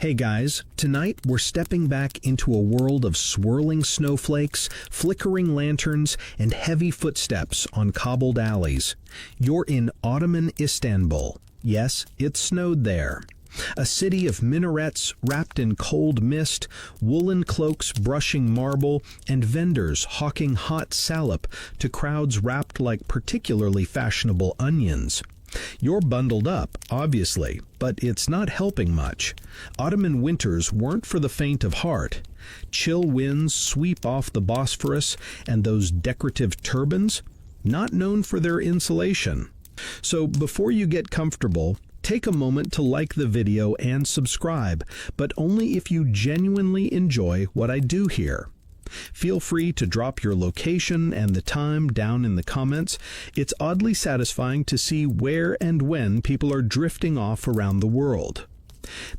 Hey guys, tonight we're stepping back into a world of swirling snowflakes, flickering lanterns, and heavy footsteps on cobbled alleys. You're in Ottoman Istanbul. Yes, it snowed there. A city of minarets wrapped in cold mist, woolen cloaks brushing marble, and vendors hawking hot salep to crowds wrapped like particularly fashionable onions. You're bundled up, obviously, but it's not helping much. Ottoman winters weren't for the faint of heart. Chill winds sweep off the Bosphorus, and those decorative turbans, not known for their insulation. So before you get comfortable, take a moment to like the video and subscribe, but only if you genuinely enjoy what I do here. Feel free to drop your location and the time down in the comments. It's oddly satisfying to see where and when people are drifting off around the world.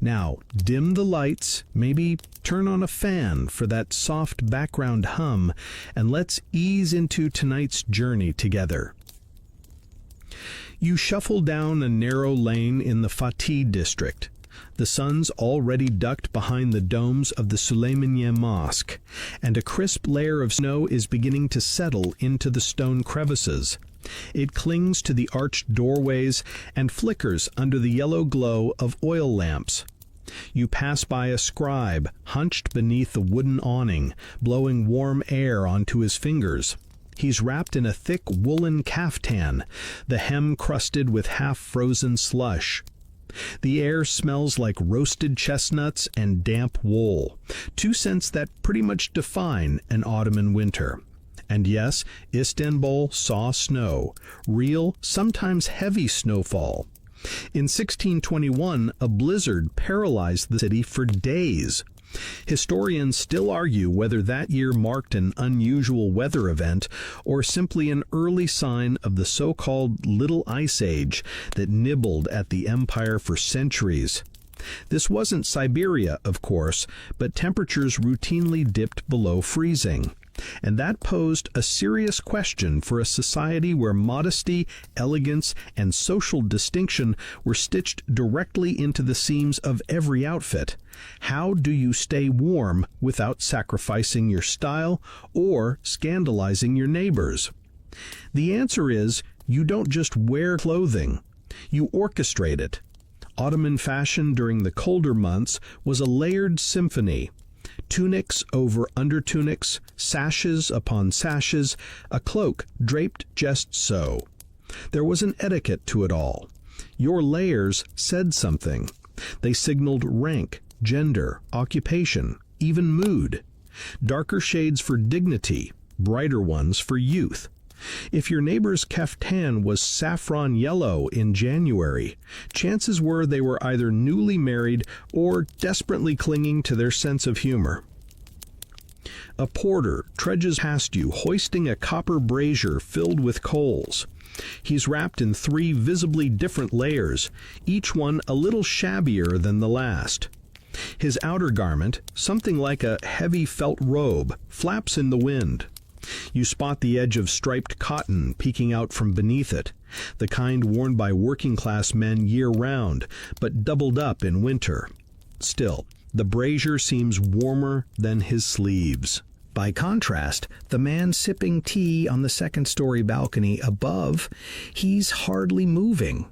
Now, dim the lights, maybe turn on a fan for that soft background hum, and let's ease into tonight's journey together. You shuffle down a narrow lane in the Fatih district. The sun's already ducked behind the domes of the Süleymaniye Mosque, and a crisp layer of snow is beginning to settle into the stone crevices. It clings to the arched doorways and flickers under the yellow glow of oil lamps. You pass by a scribe, hunched beneath a wooden awning, blowing warm air onto his fingers. He's wrapped in a thick woolen caftan, the hem crusted with half-frozen slush. The air smells like roasted chestnuts and damp wool, two scents that pretty much define an Ottoman winter. And yes, Istanbul saw snow, real, sometimes heavy snowfall. In 1621, a blizzard paralyzed the city for days. Historians still argue whether that year marked an unusual weather event or simply an early sign of the so-called Little Ice Age that nibbled at the empire for centuries. This wasn't Siberia, of course, but temperatures routinely dipped below freezing. And that posed a serious question for a society where modesty, elegance, and social distinction were stitched directly into the seams of every outfit. How do you stay warm without sacrificing your style or scandalizing your neighbors? The answer is, you don't just wear clothing, you orchestrate it. Ottoman fashion during the colder months was a layered symphony. Tunics over undertunics, sashes upon sashes, a cloak draped just so. There was an etiquette to it all. Your layers said something. They signaled rank, gender, occupation, even mood. Darker shades for dignity, brighter ones for youth. If your neighbor's caftan was saffron yellow in January, chances were they were either newly married or desperately clinging to their sense of humor. A porter trudges past you, hoisting a copper brazier filled with coals. He's wrapped in 3 visibly different layers, each one a little shabbier than the last. His outer garment, something like a heavy felt robe, flaps in the wind. You spot the edge of striped cotton peeking out from beneath it, the kind worn by working-class men year-round, but doubled up in winter. Still, the brazier seems warmer than his sleeves. By contrast, the man sipping tea on the second-story balcony above, he's hardly moving.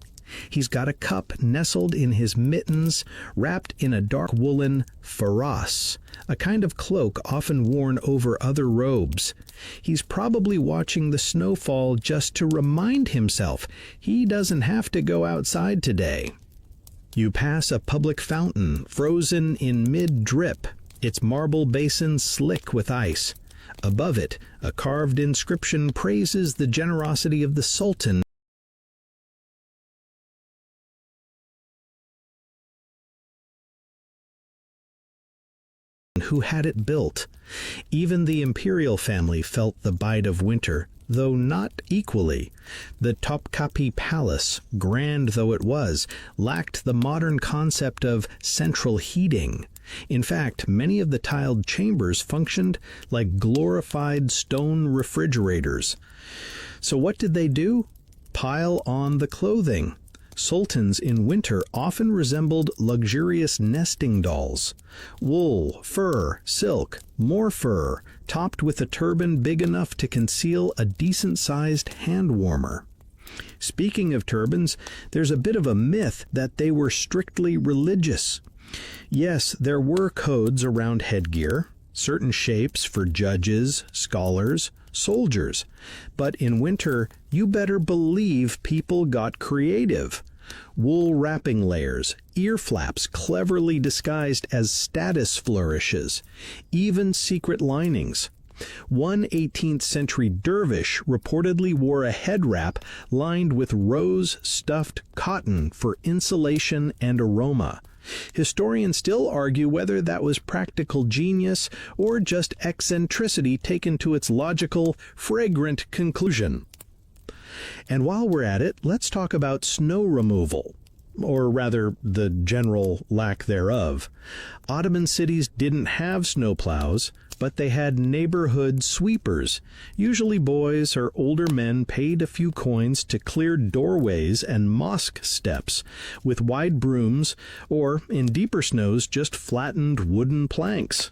He's got a cup nestled in his mittens, wrapped in a dark woolen faras, a kind of cloak often worn over other robes. He's probably watching the snowfall just to remind himself he doesn't have to go outside today. You pass a public fountain, frozen in mid-drip, its marble basin slick with ice. Above it, a carved inscription praises the generosity of the Sultan who had it built. Even the imperial family felt the bite of winter, though not equally. The Topkapi Palace, grand though it was, lacked the modern concept of central heating. In fact, many of the tiled chambers functioned like glorified stone refrigerators. So what did they do? Pile on the clothing. Sultans in winter often resembled luxurious nesting dolls. Wool, fur, silk, more fur, topped with a turban big enough to conceal a decent-sized hand warmer. Speaking of turbans, there's a bit of a myth that they were strictly religious. Yes, there were codes around headgear, certain shapes for judges, scholars, soldiers. But in winter, you better believe people got creative. Wool wrapping layers, ear flaps cleverly disguised as status flourishes, even secret linings. One 18th century dervish reportedly wore a head wrap lined with rose-stuffed cotton for insulation and aroma. Historians still argue whether that was practical genius or just eccentricity taken to its logical, fragrant conclusion. And while we're at it, let's talk about snow removal, or rather, the general lack thereof. Ottoman cities didn't have snowplows, but they had neighborhood sweepers. Usually boys or older men paid a few coins to clear doorways and mosque steps with wide brooms, or, in deeper snows, just flattened wooden planks.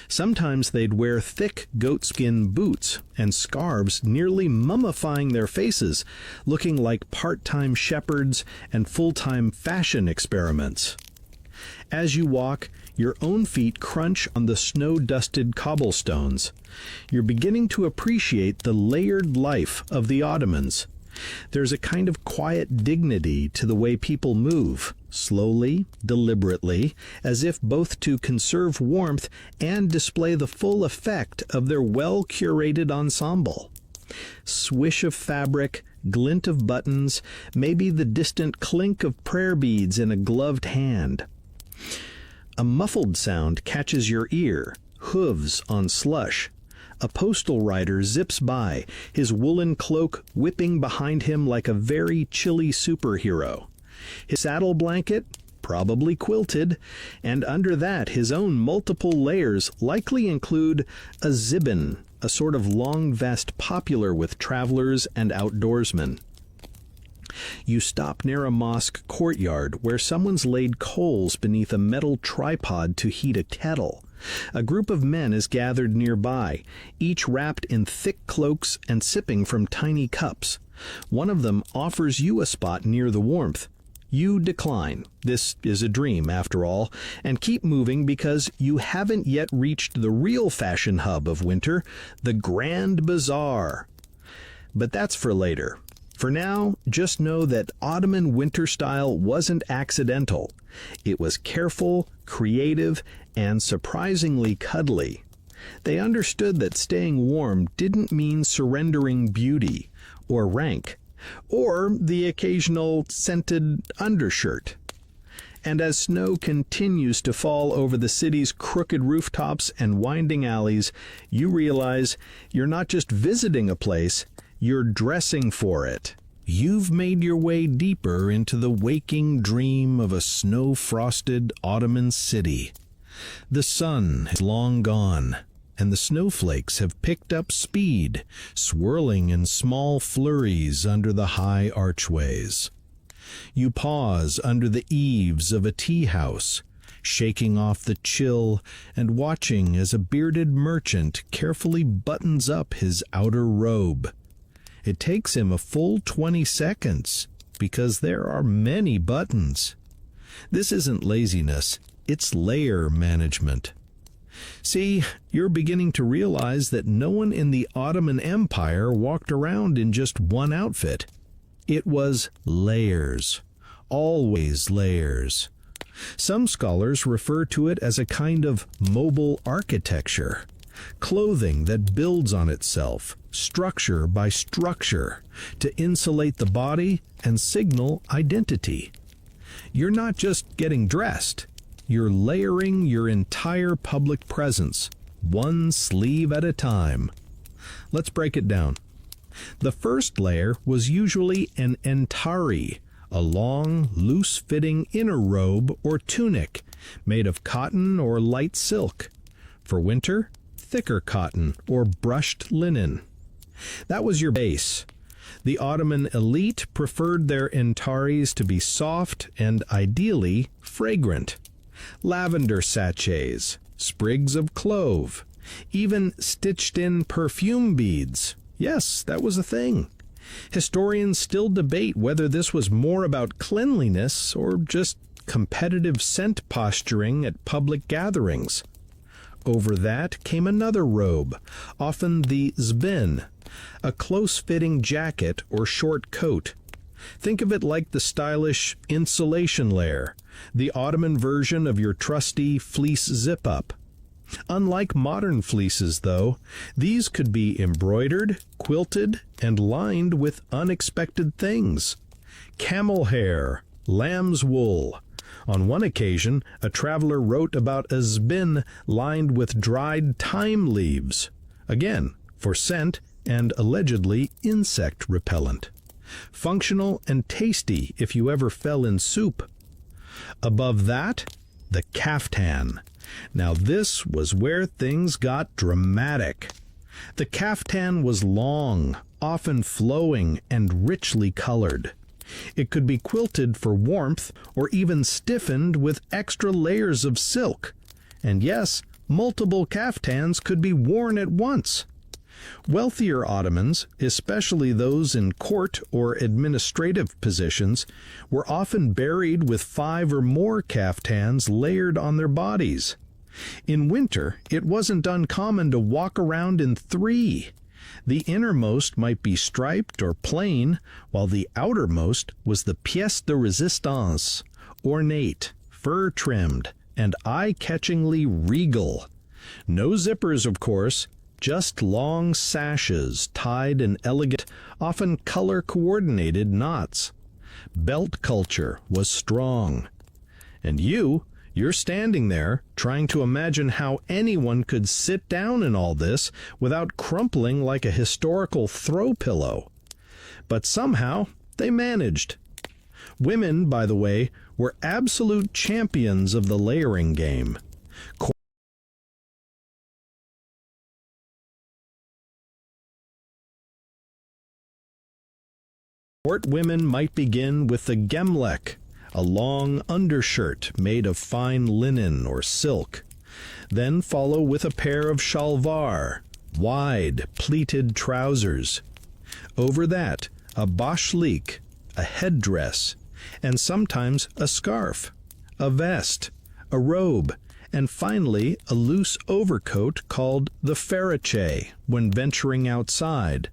Sometimes they'd wear thick goatskin boots and scarves, nearly mummifying their faces, looking like part-time shepherds and full-time fashion experiments. As you walk, your own feet crunch on the snow-dusted cobblestones. You're beginning to appreciate the layered life of the Ottomans. There's a kind of quiet dignity to the way people move, slowly, deliberately, as if both to conserve warmth and display the full effect of their well-curated ensemble. Swish of fabric, glint of buttons, maybe the distant clink of prayer beads in a gloved hand. A muffled sound catches your ear, hooves on slush. A postal rider zips by, his woolen cloak whipping behind him like a very chilly superhero. His saddle blanket, probably quilted, and under that his own multiple layers likely include a zibbin, a sort of long vest popular with travelers and outdoorsmen. You stop near a mosque courtyard where someone's laid coals beneath a metal tripod to heat a kettle. A group of men is gathered nearby, each wrapped in thick cloaks and sipping from tiny cups. One of them offers you a spot near the warmth. You decline. This is a dream, after all, and keep moving because you haven't yet reached the real fashion hub of winter, the Grand Bazaar. But that's for later. For now, just know that Ottoman winter style wasn't accidental. It was careful, creative, and surprisingly cuddly. They understood that staying warm didn't mean surrendering beauty, or rank, or the occasional scented undershirt. And as snow continues to fall over the city's crooked rooftops and winding alleys, you realize you're not just visiting a place, you're dressing for it. You've made your way deeper into the waking dream of a snow-frosted Ottoman city. The sun is long gone, and the snowflakes have picked up speed, swirling in small flurries under the high archways. You pause under the eaves of a tea house, shaking off the chill and watching as a bearded merchant carefully buttons up his outer robe. It takes him a full 20 seconds, because there are many buttons. This isn't laziness, it's layer management. See, you're beginning to realize that no one in the Ottoman Empire walked around in just one outfit. It was layers. Always layers. Some scholars refer to it as a kind of mobile architecture. Clothing that builds on itself, structure by structure, to insulate the body and signal identity. You're not just getting dressed, you're layering your entire public presence, one sleeve at a time. Let's break it down. The first layer was usually an entari, a long, loose-fitting inner robe or tunic, made of cotton or light silk. For winter, thicker cotton or brushed linen. That was your base. The Ottoman elite preferred their entaries to be soft and ideally fragrant. Lavender sachets, sprigs of clove, even stitched-in perfume beads. Yes, that was a thing. Historians still debate whether this was more about cleanliness or just competitive scent posturing at public gatherings. Over that came another robe, often the zbin, a close-fitting jacket or short coat. Think of it like the stylish insulation layer, the Ottoman version of your trusty fleece zip-up. Unlike modern fleeces, though, these could be embroidered, quilted, and lined with unexpected things. Camel hair, lamb's wool. On one occasion, a traveler wrote about a zbin lined with dried thyme leaves, again, for scent and allegedly insect repellent. Functional and tasty if you ever fell in soup. Above that, the kaftan. Now this was where things got dramatic. The kaftan was long, often flowing, and richly colored. It could be quilted for warmth or even stiffened with extra layers of silk. And yes, multiple kaftans could be worn at once. Wealthier Ottomans, especially those in court or administrative positions, were often buried with 5 or more kaftans layered on their bodies. In winter, it wasn't uncommon to walk around in 3. The innermost might be striped or plain, while the outermost was the pièce de résistance, ornate, fur-trimmed, and eye-catchingly regal. No zippers, of course, just long sashes tied in elegant, often color-coordinated knots. Belt culture was strong. And you're standing there trying to imagine how anyone could sit down in all this without crumpling like a historical throw pillow. But somehow they managed. Women, by the way, were absolute champions of the layering game. Court women might begin with the gemlek, a long undershirt made of fine linen or silk. Then follow with a pair of shalvar, wide, pleated trousers. Over that, a bashlik, a headdress, and sometimes a scarf, a vest, a robe, and finally a loose overcoat called the farache when venturing outside.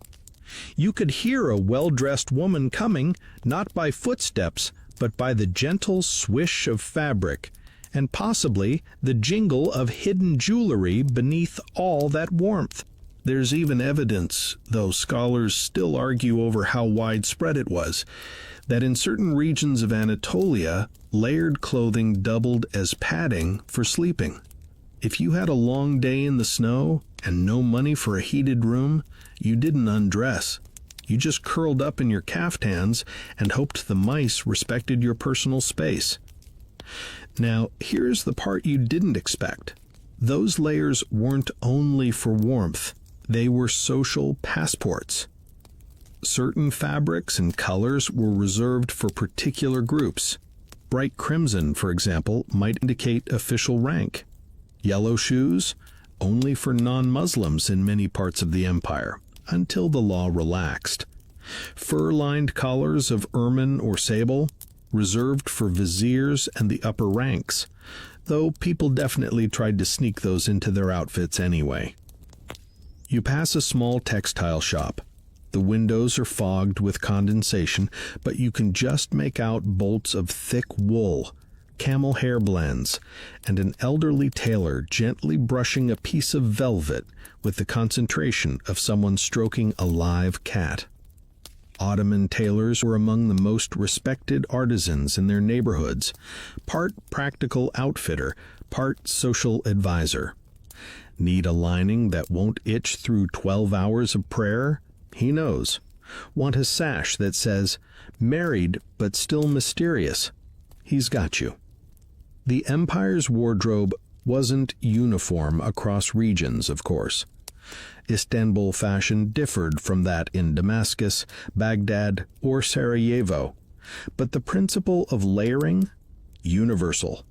You could hear a well-dressed woman coming, not by footsteps, but by the gentle swish of fabric, and possibly the jingle of hidden jewelry beneath all that warmth. There's even evidence, though scholars still argue over how widespread it was, that in certain regions of Anatolia, layered clothing doubled as padding for sleeping. If you had a long day in the snow and no money for a heated room, you didn't undress. You just curled up in your kaftans and hoped the mice respected your personal space. Now, here's the part you didn't expect. Those layers weren't only for warmth. They were social passports. Certain fabrics and colors were reserved for particular groups. Bright crimson, for example, might indicate official rank. Yellow shoes, only for non-Muslims in many parts of the empire, until the law relaxed. Fur-lined collars of ermine or sable, reserved for viziers and the upper ranks, though people definitely tried to sneak those into their outfits anyway. You pass a small textile shop. The windows are fogged with condensation, but you can just make out bolts of thick wool, camel hair blends, and an elderly tailor gently brushing a piece of velvet with the concentration of someone stroking a live cat. Ottoman tailors were among the most respected artisans in their neighborhoods, part practical outfitter, part social advisor. Need a lining that won't itch through 12 hours of prayer? He knows. Want a sash that says, "Married but still mysterious"? He's got you. The empire's wardrobe wasn't uniform across regions, of course. Istanbul fashion differed from that in Damascus, Baghdad, or Sarajevo, but the principle of layering, universal.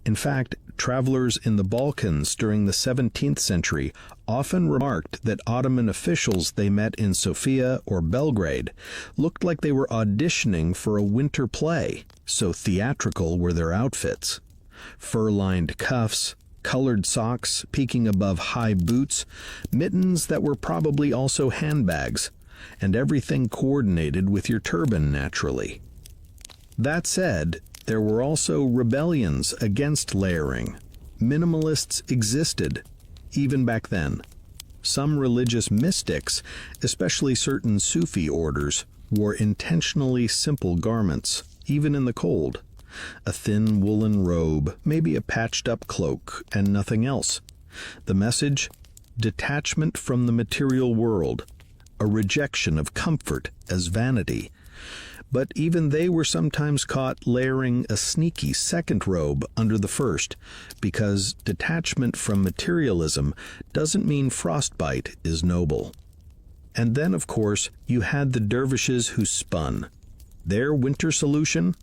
In fact, travelers in the Balkans during the 17th century often remarked that Ottoman officials they met in Sofia or Belgrade looked like they were auditioning for a winter play, so theatrical were their outfits. Fur-lined cuffs, colored socks peeking above high boots, mittens that were probably also handbags, and everything coordinated with your turban naturally. That said, there were also rebellions against layering. Minimalists existed, even back then. Some religious mystics, especially certain Sufi orders, wore intentionally simple garments, even in the cold. A thin woolen robe, maybe a patched-up cloak, and nothing else. The message? Detachment from the material world, a rejection of comfort as vanity. But even they were sometimes caught layering a sneaky second robe under the first, because detachment from materialism doesn't mean frostbite is noble. And then, of course, you had the dervishes who spun. Their winter solution?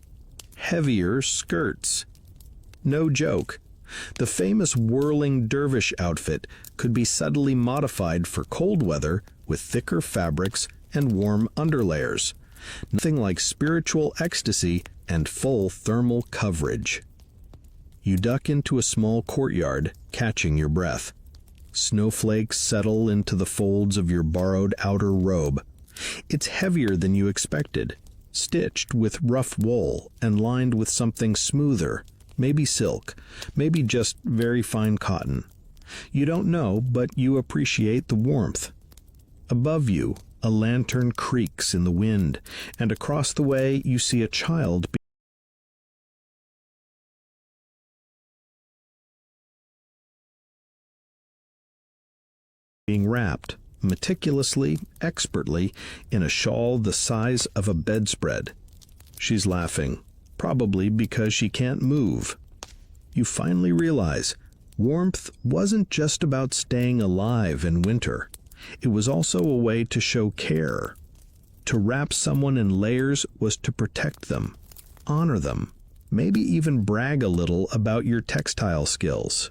Heavier skirts. No joke. The famous whirling dervish outfit could be subtly modified for cold weather with thicker fabrics and warm underlayers. Nothing like spiritual ecstasy and full thermal coverage. You duck into a small courtyard, catching your breath. Snowflakes settle into the folds of your borrowed outer robe. It's heavier than you expected, stitched with rough wool and lined with something smoother, maybe silk, maybe just very fine cotton. You don't know, but you appreciate the warmth. Above you, a lantern creaks in the wind, and across the way you see a child being wrapped, meticulously, expertly, in a shawl the size of a bedspread. She's laughing, probably because she can't move. You finally realize warmth wasn't just about staying alive in winter. It was also a way to show care. To wrap someone in layers was to protect them, honor them, maybe even brag a little about your textile skills.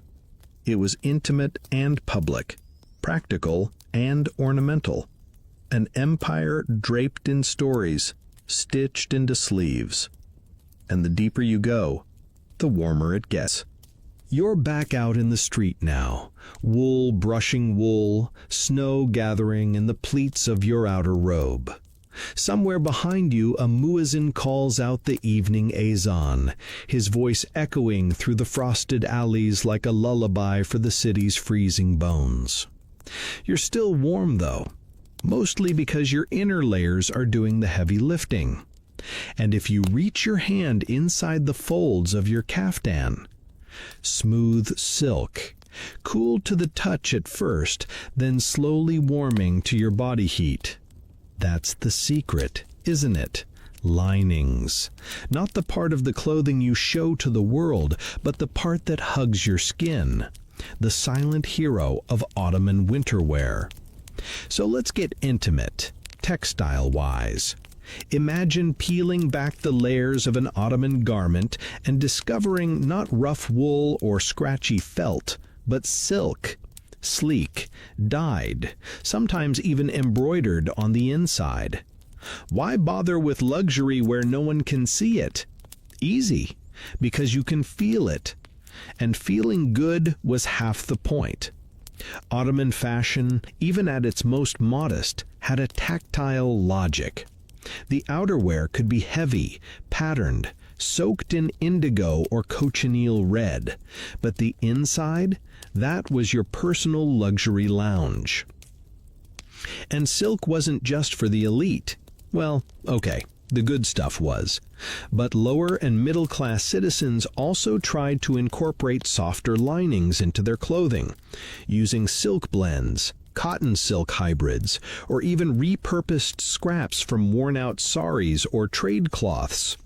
It was intimate and public, practical and ornamental. An empire draped in stories, stitched into sleeves. And the deeper you go, the warmer it gets. You're back out in the street now, wool brushing wool, snow gathering in the pleats of your outer robe. Somewhere behind you, a muezzin calls out the evening azan, his voice echoing through the frosted alleys like a lullaby for the city's freezing bones. You're still warm, though, mostly because your inner layers are doing the heavy lifting. And if you reach your hand inside the folds of your kaftan, smooth silk, cool to the touch at first, then slowly warming to your body heat. That's the secret, isn't it? Linings. Not the part of the clothing you show to the world, but the part that hugs your skin. The silent hero of Ottoman winter wear. So let's get intimate, textile-wise. Imagine peeling back the layers of an Ottoman garment and discovering not rough wool or scratchy felt, but silk, sleek, dyed, sometimes even embroidered on the inside. Why bother with luxury where no one can see it? Easy, because you can feel it. And feeling good was half the point. Ottoman fashion, even at its most modest, had a tactile logic. The outerwear could be heavy, patterned, soaked in indigo or cochineal red, but the inside, that was your personal luxury lounge. And silk wasn't just for the elite. Well, okay, the good stuff was. But lower and middle-class citizens also tried to incorporate softer linings into their clothing, using silk blends, cotton silk hybrids, or even repurposed scraps from worn-out saris or trade cloths.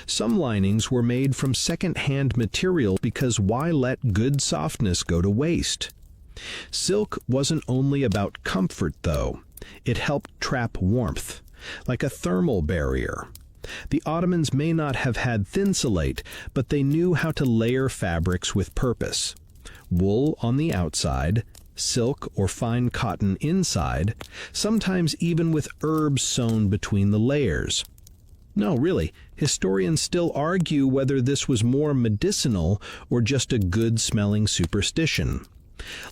Some linings were made from second-hand material because why let good softness go to waste? Silk wasn't only about comfort, though. It helped trap warmth, like a thermal barrier. The Ottomans may not have had thinsulate, but they knew how to layer fabrics with purpose. Wool on the outside, silk or fine cotton inside, sometimes even with herbs sewn between the layers. No, really, historians still argue whether this was more medicinal or just a good-smelling superstition.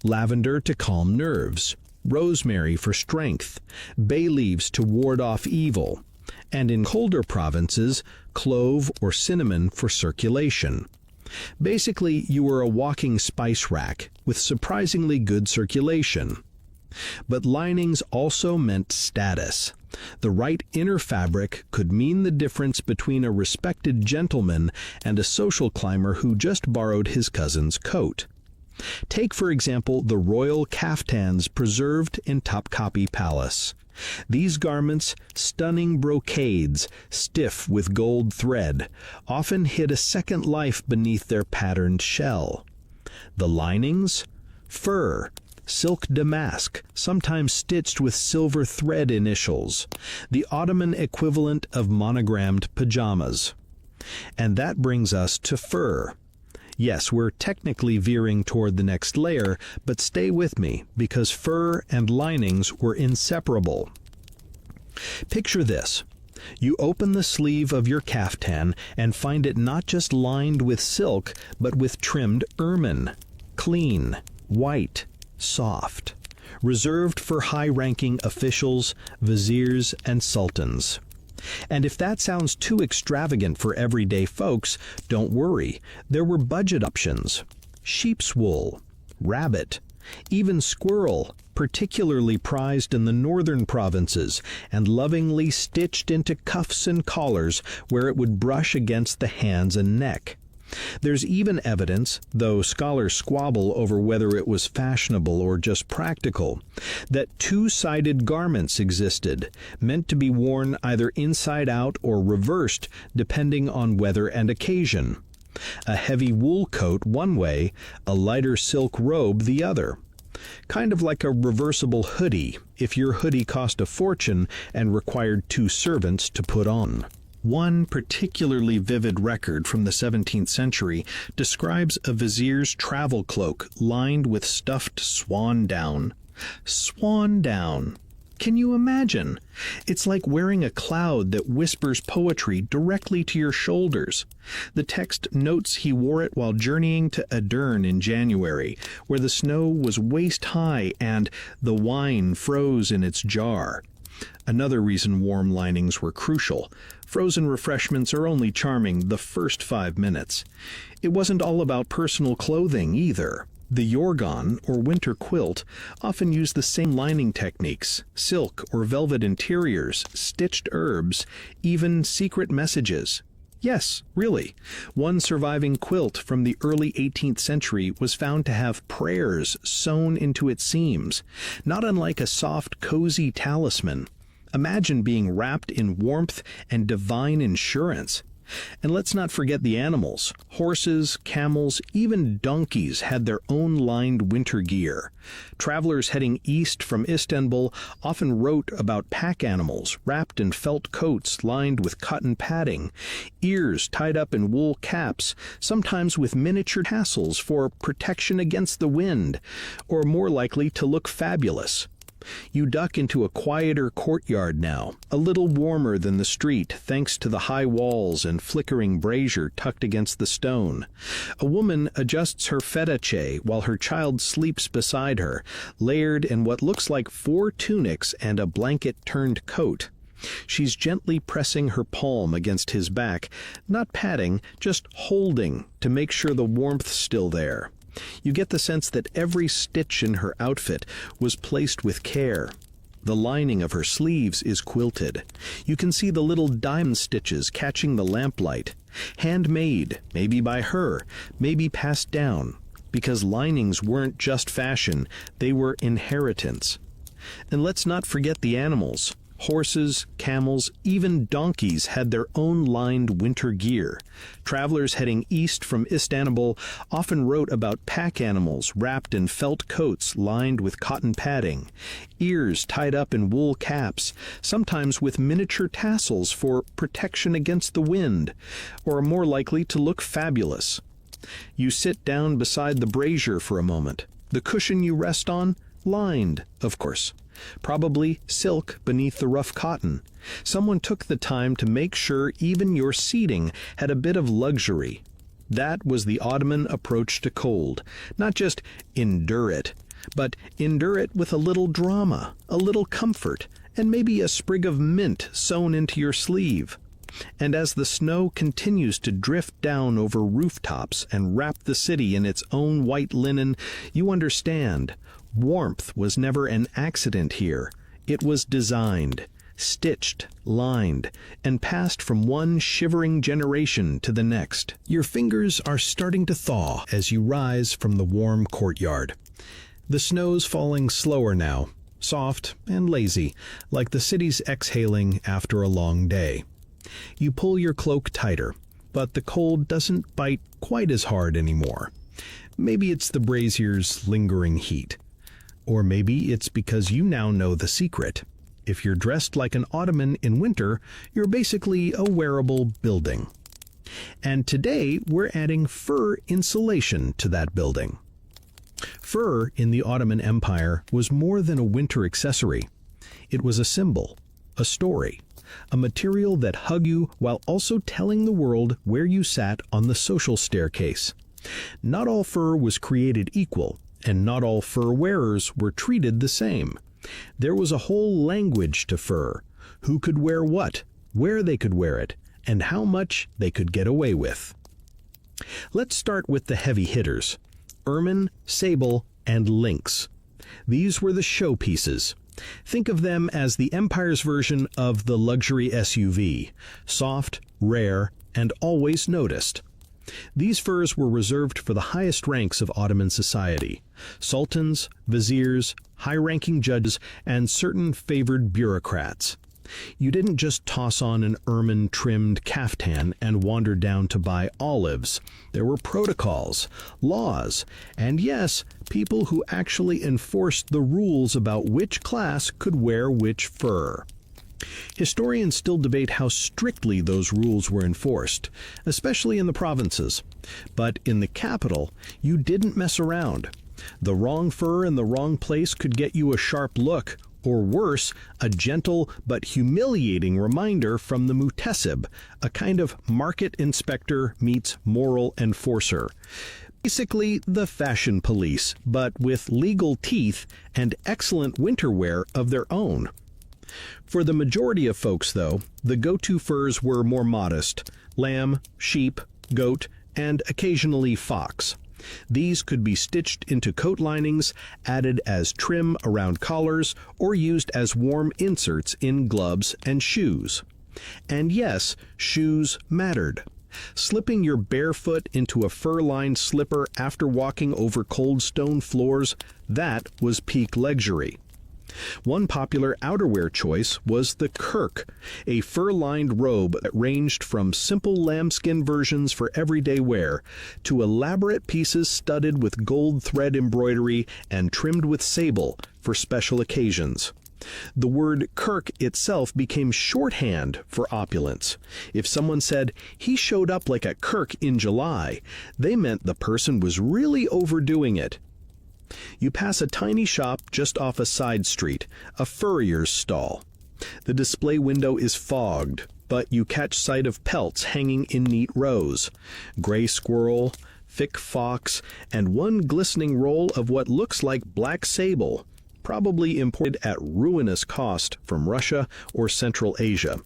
Lavender to calm nerves, rosemary for strength, bay leaves to ward off evil, and in colder provinces, clove or cinnamon for circulation. Basically, you were a walking spice rack with surprisingly good circulation. But linings also meant status. The right inner fabric could mean the difference between a respected gentleman and a social climber who just borrowed his cousin's coat. Take, for example, the royal caftans preserved in Topkapi Palace. These garments, stunning brocades, stiff with gold thread, often hid a second life beneath their patterned shell. The linings? Fur, silk damask, sometimes stitched with silver thread initials, the Ottoman equivalent of monogrammed pajamas. And that brings us to fur. Yes, we're technically veering toward the next layer, but stay with me, because fur and linings were inseparable. Picture this. You open the sleeve of your caftan and find it not just lined with silk, but with trimmed ermine. Clean, white, soft. Reserved for high-ranking officials, viziers, and sultans. And if that sounds too extravagant for everyday folks, don't worry. There were budget options. Sheep's wool, rabbit, even squirrel, particularly prized in the northern provinces and lovingly stitched into cuffs and collars where it would brush against the hands and neck. There's even evidence, though scholars squabble over whether it was fashionable or just practical, that two-sided garments existed, meant to be worn either inside out or reversed, depending on weather and occasion. A heavy wool coat one way, a lighter silk robe the other. Kind of like a reversible hoodie, if your hoodie cost a fortune and required two servants to put on. One particularly vivid record from the 17th century describes a vizier's travel cloak lined with stuffed swan down. Swan down. Can you imagine? It's like wearing a cloud that whispers poetry directly to your shoulders. The text notes he wore it while journeying to Adern in January, where the snow was waist-high and the wine froze in its jar. Another reason warm linings were crucial. Frozen refreshments are only charming the first 5 minutes. It wasn't all about personal clothing either. The yorgan, or winter quilt, often used the same lining techniques: silk or velvet interiors, stitched herbs, even secret messages. Yes, really. One surviving quilt from the early 18th century was found to have prayers sewn into its seams, not unlike a soft, cozy talisman. Imagine being wrapped in warmth and divine insurance. And let's not forget the animals. Horses, camels, even donkeys had their own lined winter gear. Travelers heading east from Istanbul often wrote about pack animals wrapped in felt coats lined with cotton padding, ears tied up in wool caps, sometimes with miniature tassels for protection against the wind, or more likely to look fabulous. You duck into a quieter courtyard now, a little warmer than the street thanks to the high walls and flickering brazier tucked against the stone. A woman adjusts her fetache while her child sleeps beside her, layered in what looks like 4 tunics and a blanket-turned coat. She's gently pressing her palm against his back, not patting, just holding to make sure the warmth's still there. You get the sense that every stitch in her outfit was placed with care. The lining of her sleeves is quilted. You can see the little diamond stitches catching the lamplight. Handmade, maybe by her, maybe passed down, because linings weren't just fashion, they were inheritance. And let's not forget the animals. Horses, camels, even donkeys had their own lined winter gear. Travelers heading east from Istanbul often wrote about pack animals wrapped in felt coats lined with cotton padding, ears tied up in wool caps, sometimes with miniature tassels for protection against the wind, or more likely to look fabulous. You sit down beside the brazier for a moment. The cushion you rest on, lined, of course. Probably silk beneath the rough cotton. Someone took the time to make sure even your seating had a bit of luxury. That was the Ottoman approach to cold. Not just endure it, but endure it with a little drama, a little comfort, and maybe a sprig of mint sewn into your sleeve. And as the snow continues to drift down over rooftops and wrap the city in its own white linen, you understand. Warmth was never an accident here. It was designed, stitched, lined, and passed from one shivering generation to the next. Your fingers are starting to thaw as you rise from the warm courtyard. The snow's falling slower now, soft and lazy, like the city's exhaling after a long day. You pull your cloak tighter, but the cold doesn't bite quite as hard anymore. Maybe it's the brazier's lingering heat. Or maybe it's because you now know the secret. If you're dressed like an Ottoman in winter, you're basically a wearable building. And today we're adding fur insulation to that building. Fur in the Ottoman Empire was more than a winter accessory. It was a symbol, a story, a material that hugged you while also telling the world where you sat on the social staircase. Not all fur was created equal, and not all fur wearers were treated the same. There was a whole language to fur: who could wear what, where they could wear it, and how much they could get away with. Let's start with the heavy hitters: ermine, sable, and lynx. These were the showpieces. Think of them as the empire's version of the luxury SUV: soft, rare, and always noticed. These furs were reserved for the highest ranks of Ottoman society: sultans, viziers, high-ranking judges, and certain favored bureaucrats. You didn't just toss on an ermine-trimmed caftan and wander down to buy olives. There were protocols, laws, and yes, people who actually enforced the rules about which class could wear which fur. Historians still debate how strictly those rules were enforced, especially in the provinces. But in the capital, you didn't mess around. The wrong fur in the wrong place could get you a sharp look, or worse, a gentle but humiliating reminder from the mutessib, a kind of market inspector meets moral enforcer. Basically the fashion police, but with legal teeth and excellent winter wear of their own. For the majority of folks, though, the go-to furs were more modest: lamb, sheep, goat, and occasionally fox. These could be stitched into coat linings, added as trim around collars, or used as warm inserts in gloves and shoes. And yes, shoes mattered. Slipping your bare foot into a fur-lined slipper after walking over cold stone floors, that was peak luxury. One popular outerwear choice was the kirk, a fur-lined robe that ranged from simple lambskin versions for everyday wear to elaborate pieces studded with gold thread embroidery and trimmed with sable for special occasions. The word kirk itself became shorthand for opulence. If someone said, "He showed up like a kirk in July," they meant the person was really overdoing it. You pass a tiny shop just off a side street, a furrier's stall. The display window is fogged, but you catch sight of pelts hanging in neat rows: gray squirrel, thick fox, and one glistening roll of what looks like black sable, probably imported at ruinous cost from Russia or Central Asia.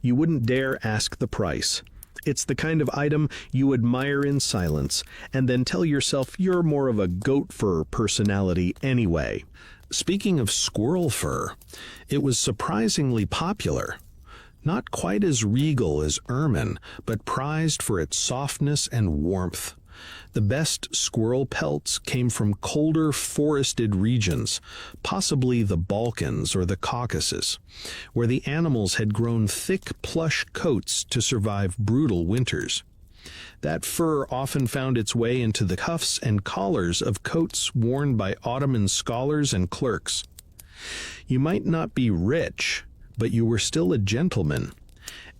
You wouldn't dare ask the price. It's the kind of item you admire in silence, and then tell yourself you're more of a goat fur personality anyway. Speaking of squirrel fur, it was surprisingly popular. Not quite as regal as ermine, but prized for its softness and warmth. The best squirrel pelts came from colder forested regions, possibly the Balkans or the Caucasus, where the animals had grown thick plush coats to survive brutal winters. That fur often found its way into the cuffs and collars of coats worn by Ottoman scholars and clerks. You might not be rich, but you were still a gentleman,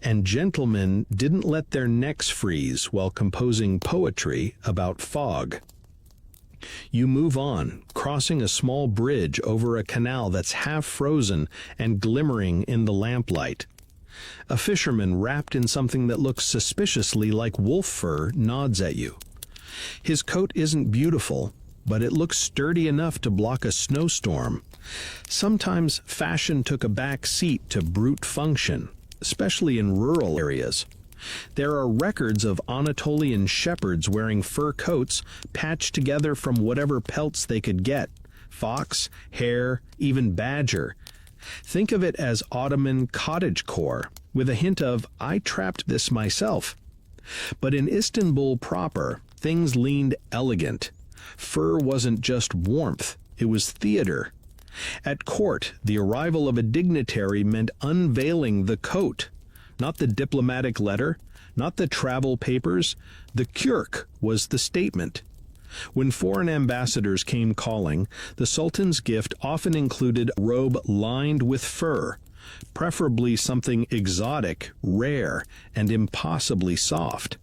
and gentlemen didn't let their necks freeze while composing poetry about fog. You move on, crossing a small bridge over a canal that's half frozen and glimmering in the lamplight. A fisherman wrapped in something that looks suspiciously like wolf fur nods at you. His coat isn't beautiful, but it looks sturdy enough to block a snowstorm. Sometimes fashion took a back seat to brute function, especially in rural areas. There are records of Anatolian shepherds wearing fur coats patched together from whatever pelts they could get: fox, hare, even badger. Think of it as Ottoman cottagecore, with a hint of, I trapped this myself. But in Istanbul proper, things leaned elegant. Fur wasn't just warmth, it was theater. At court, the arrival of a dignitary meant unveiling the coat, not the diplomatic letter, not the travel papers. The kürk was the statement. When foreign ambassadors came calling, the Sultan's gift often included a robe lined with fur, preferably something exotic, rare, and impossibly soft.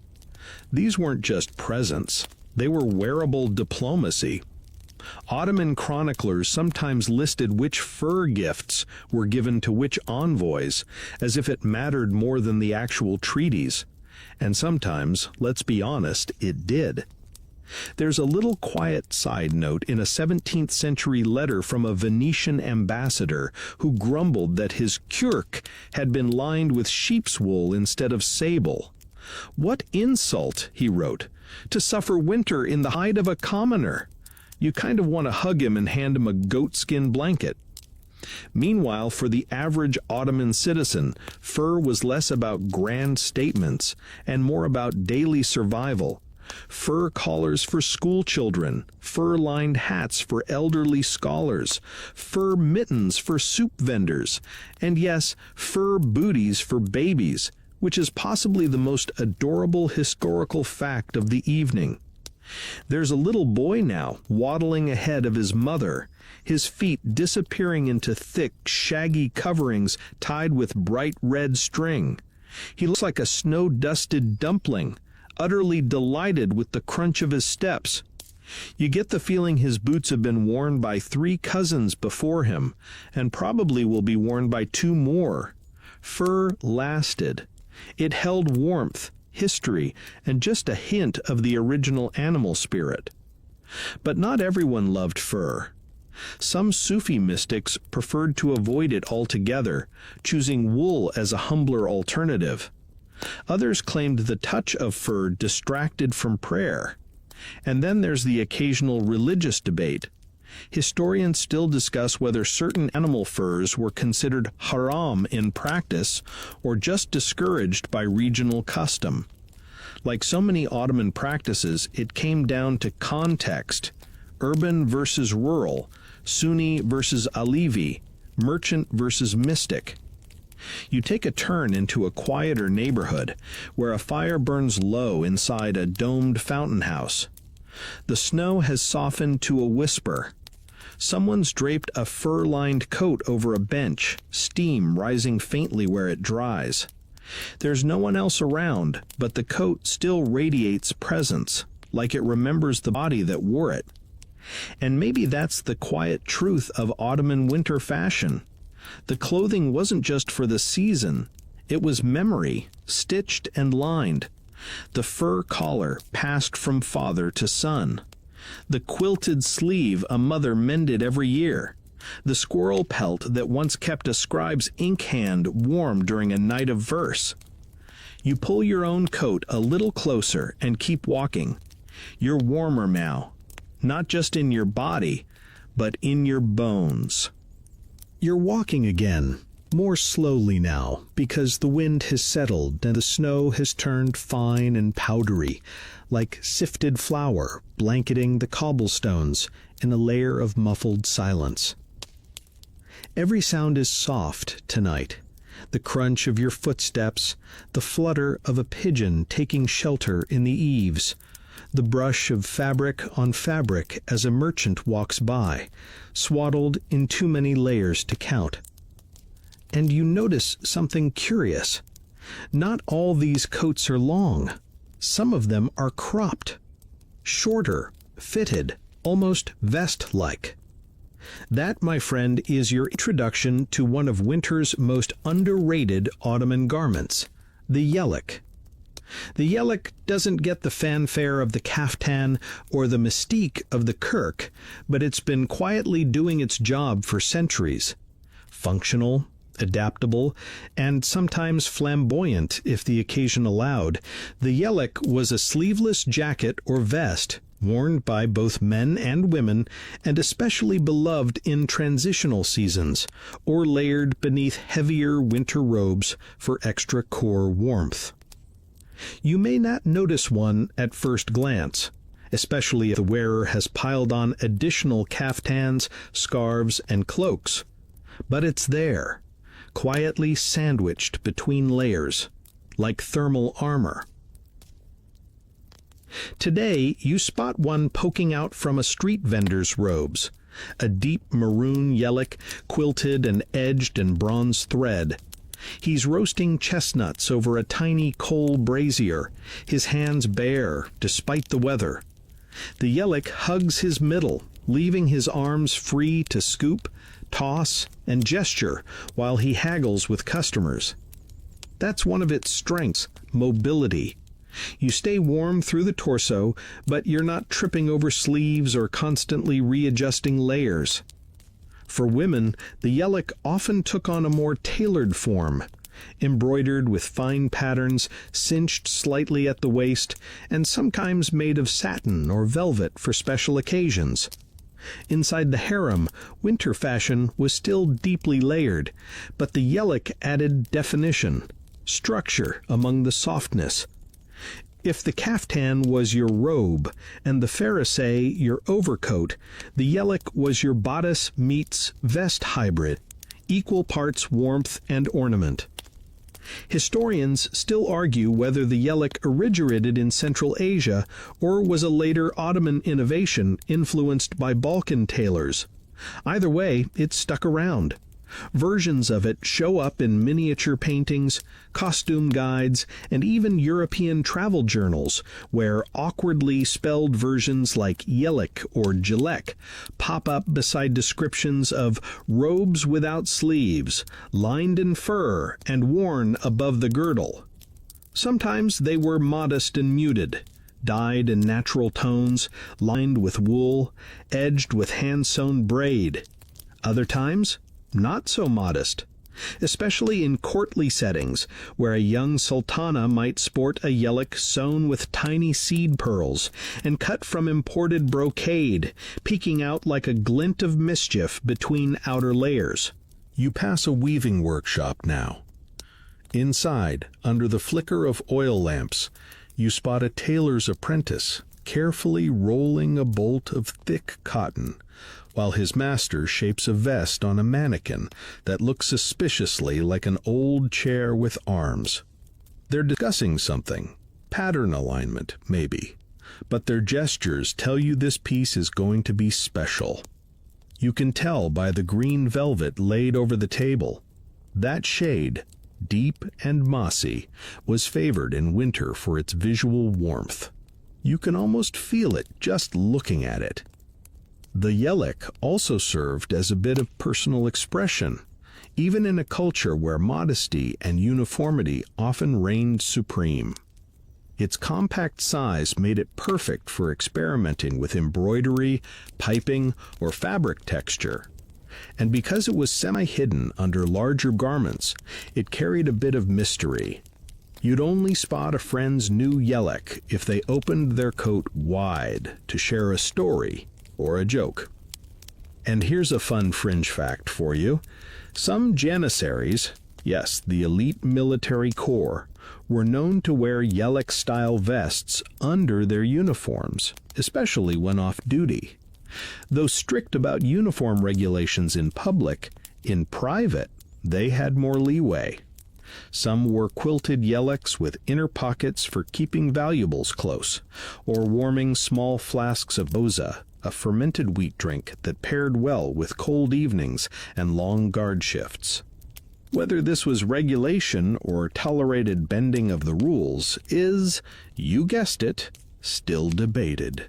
These weren't just presents, they were wearable diplomacy. Ottoman chroniclers sometimes listed which fur gifts were given to which envoys, as if it mattered more than the actual treaties. And sometimes, let's be honest, it did. There's a little quiet side note in a 17th century letter from a Venetian ambassador who grumbled that his kürk had been lined with sheep's wool instead of sable. What insult, he wrote, to suffer winter in the hide of a commoner. You kind of want to hug him and hand him a goatskin blanket. Meanwhile, for the average Ottoman citizen, fur was less about grand statements and more about daily survival. Fur collars for school children, fur-lined hats for elderly scholars, fur mittens for soup vendors, and yes, fur booties for babies, which is possibly the most adorable historical fact of the evening. There's a little boy now, waddling ahead of his mother, his feet disappearing into thick, shaggy coverings tied with bright red string. He looks like a snow-dusted dumpling, utterly delighted with the crunch of his steps. You get the feeling his boots have been worn by 3 cousins before him, and probably will be worn by 2 more. Fur lasted. It held warmth, history, and just a hint of the original animal spirit. But not everyone loved fur. Some Sufi mystics preferred to avoid it altogether, choosing wool as a humbler alternative. Others claimed the touch of fur distracted from prayer. And then there's the occasional religious debate. Historians still discuss whether certain animal furs were considered haram in practice or just discouraged by regional custom. Like so many Ottoman practices, it came down to context: urban versus rural, Sunni versus Alevi, merchant versus mystic. You take a turn into a quieter neighborhood where a fire burns low inside a domed fountain house. The snow has softened to a whisper. Someone's draped a fur-lined coat over a bench, steam rising faintly where it dries. There's no one else around, but the coat still radiates presence, like it remembers the body that wore it. And maybe that's the quiet truth of Ottoman winter fashion. The clothing wasn't just for the season, it was memory, stitched and lined. The fur collar passed from father to son. The quilted sleeve a mother mended every year. The squirrel pelt that once kept a scribe's ink hand warm during a night of verse. You pull your own coat a little closer and keep walking. You're warmer now, not just in your body, but in your bones. You're walking again, More slowly now, because the wind has settled and the snow has turned fine and powdery, like sifted flour blanketing the cobblestones in a layer of muffled silence. Every sound is soft tonight. The crunch of your footsteps, the flutter of a pigeon taking shelter in the eaves, the brush of fabric on fabric as a merchant walks by, swaddled in too many layers to count. And you notice something curious. Not all these coats are long. Some of them are cropped, shorter, fitted, almost vest-like. That, my friend, is your introduction to one of winter's most underrated Ottoman garments, the yelek. The yelek doesn't get the fanfare of the kaftan or the mystique of the kirk, but it's been quietly doing its job for centuries. Functional, adaptable, and sometimes flamboyant if the occasion allowed, the yelek was a sleeveless jacket or vest worn by both men and women, and especially beloved in transitional seasons, or layered beneath heavier winter robes for extra core warmth. You may not notice one at first glance, especially if the wearer has piled on additional kaftans, scarves, and cloaks. But it's there, quietly sandwiched between layers, like thermal armor. Today, you spot one poking out from a street vendor's robes, a deep maroon yelek quilted and edged in bronze thread. He's roasting chestnuts over a tiny coal brazier, his hands bare despite the weather. The yelek hugs his middle, leaving his arms free to scoop, toss, and gesture while he haggles with customers. That's one of its strengths, mobility. You stay warm through the torso, but you're not tripping over sleeves or constantly readjusting layers. For women, the yelek often took on a more tailored form, embroidered with fine patterns, cinched slightly at the waist, and sometimes made of satin or velvet for special occasions. Inside the harem, winter fashion was still deeply layered, but the yelek added definition, structure among the softness. If the kaftan was your robe and the fariseh your overcoat, the yelek was your bodice meets vest hybrid, equal parts warmth and ornament. Historians still argue whether the yelek originated in Central Asia or was a later Ottoman innovation influenced by Balkan tailors. Either way, it stuck around. Versions of it show up in miniature paintings, costume guides, and even European travel journals, where awkwardly spelled versions like yelek or jelek pop up beside descriptions of robes without sleeves, lined in fur and worn above the girdle. Sometimes they were modest and muted, dyed in natural tones, lined with wool, edged with hand-sewn braid. Other times, not so modest, especially in courtly settings, where a young sultana might sport a yelek sewn with tiny seed pearls and cut from imported brocade, peeking out like a glint of mischief between outer layers. You pass a weaving workshop now. Inside, under the flicker of oil lamps, you spot a tailor's apprentice carefully rolling a bolt of thick cotton, while his master shapes a vest on a mannequin that looks suspiciously like an old chair with arms. They're discussing something, pattern alignment, maybe, but their gestures tell you this piece is going to be special. You can tell by the green velvet laid over the table. That shade, deep and mossy, was favored in winter for its visual warmth. You can almost feel it just looking at it. The yelek also served as a bit of personal expression, even in a culture where modesty and uniformity often reigned supreme. Its compact size made it perfect for experimenting with embroidery, piping, or fabric texture. And because it was semi-hidden under larger garments, it carried a bit of mystery. You'd only spot a friend's new yelek if they opened their coat wide to share a story or a joke. And here's a fun fringe fact for you. Some janissaries, yes, the elite military corps, were known to wear yellock-style vests under their uniforms, especially when off duty. Though strict about uniform regulations in public, in private, they had more leeway. Some wore quilted yellocks with inner pockets for keeping valuables close, or warming small flasks of boza, a fermented wheat drink that paired well with cold evenings and long guard shifts. Whether this was regulation or tolerated bending of the rules is, you guessed it, still debated.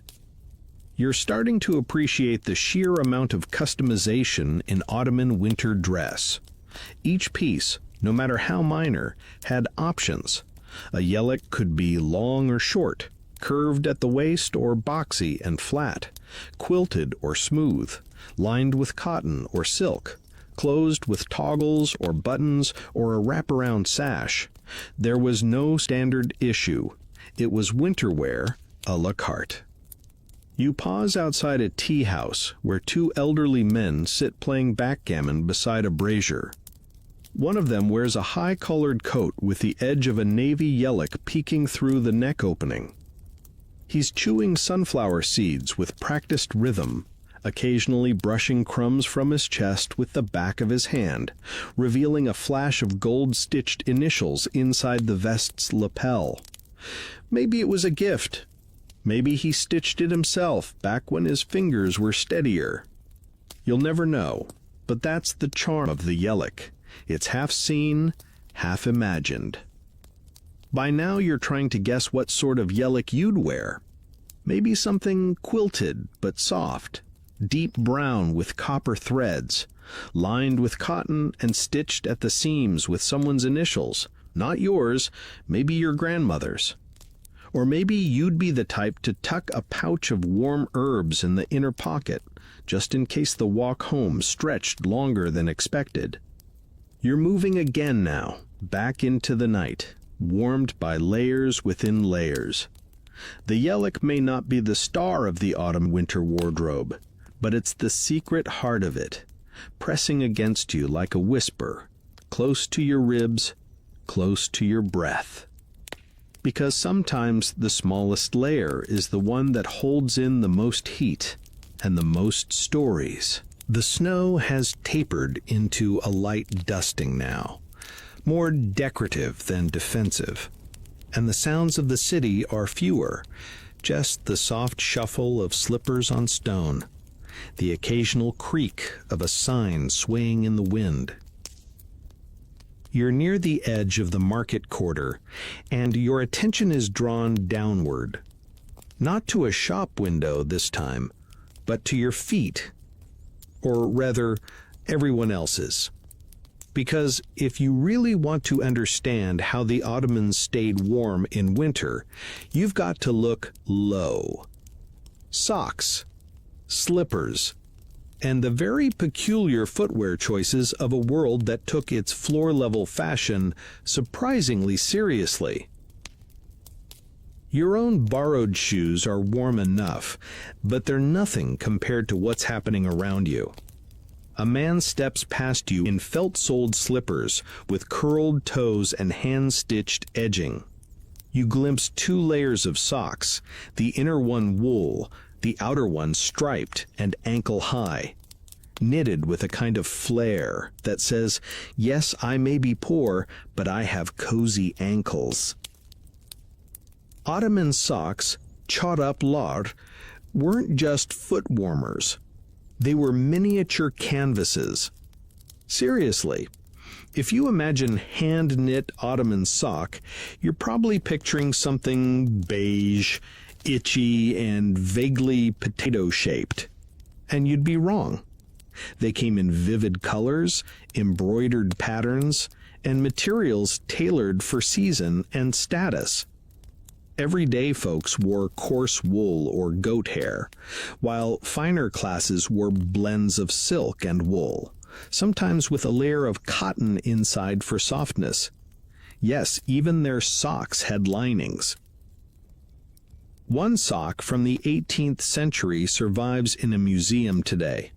You're starting to appreciate the sheer amount of customization in Ottoman winter dress. Each piece, no matter how minor, had options. A yellock could be long or short, curved at the waist or boxy and flat, quilted or smooth, lined with cotton or silk, closed with toggles or buttons or a wraparound sash. There was no standard issue. It was winter wear a la carte. You pause outside a tea house where two elderly men sit playing backgammon beside a brazier. One of them wears a high-collared coat with the edge of a navy yellock peeking through the neck opening. He's chewing sunflower seeds with practiced rhythm, occasionally brushing crumbs from his chest with the back of his hand, revealing a flash of gold-stitched initials inside the vest's lapel. Maybe it was a gift. Maybe he stitched it himself back when his fingers were steadier. You'll never know, but that's the charm of the yellock. It's half seen, half imagined. By now you're trying to guess what sort of yellock you'd wear. Maybe something quilted but soft, deep brown with copper threads, lined with cotton and stitched at the seams with someone's initials, not yours, maybe your grandmother's. Or maybe you'd be the type to tuck a pouch of warm herbs in the inner pocket, just in case the walk home stretched longer than expected. You're moving again now, back into the night, warmed by layers within layers. The yellock may not be the star of the autumn-winter wardrobe, but it's the secret heart of it, pressing against you like a whisper, close to your ribs, close to your breath. Because sometimes the smallest layer is the one that holds in the most heat and the most stories. The snow has tapered into a light dusting now, more decorative than defensive, and the sounds of the city are fewer, just the soft shuffle of slippers on stone, the occasional creak of a sign swaying in the wind. You're near the edge of the market quarter, and your attention is drawn downward. Not to a shop window this time, but to your feet, or rather, everyone else's. Because if you really want to understand how the Ottomans stayed warm in winter, you've got to look low. Socks, slippers, and the very peculiar footwear choices of a world that took its floor-level fashion surprisingly seriously. Your own borrowed shoes are warm enough, but they're nothing compared to what's happening around you. A man steps past you in felt-soled slippers with curled toes and hand-stitched edging. You glimpse 2 layers of socks, the inner one wool, the outer one striped and ankle-high, knitted with a kind of flair that says, yes, I may be poor, but I have cozy ankles. Ottoman socks, chawed-up lard, weren't just foot warmers. They were miniature canvases. Seriously, if you imagine hand-knit Ottoman sock, you're probably picturing something beige, itchy, and vaguely potato-shaped. And you'd be wrong. They came in vivid colors, embroidered patterns, and materials tailored for season and status. Everyday folks wore coarse wool or goat hair, while finer classes wore blends of silk and wool, sometimes with a layer of cotton inside for softness. Yes, even their socks had linings. One sock from the 18th century survives in a museum today.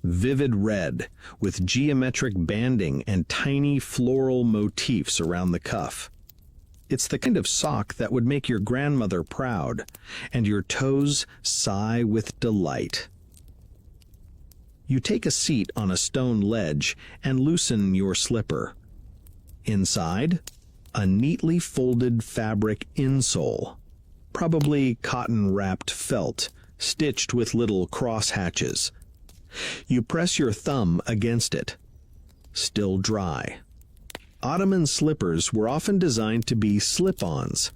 vivid red, with geometric banding and tiny floral motifs around the cuff. It's the kind of sock that would make your grandmother proud, and your toes sigh with delight. You take a seat on a stone ledge and loosen your slipper. Inside, a neatly folded fabric insole, probably cotton-wrapped felt, stitched with little cross-hatches. You press your thumb against it. Still dry. Ottoman slippers were often designed to be slip-ons,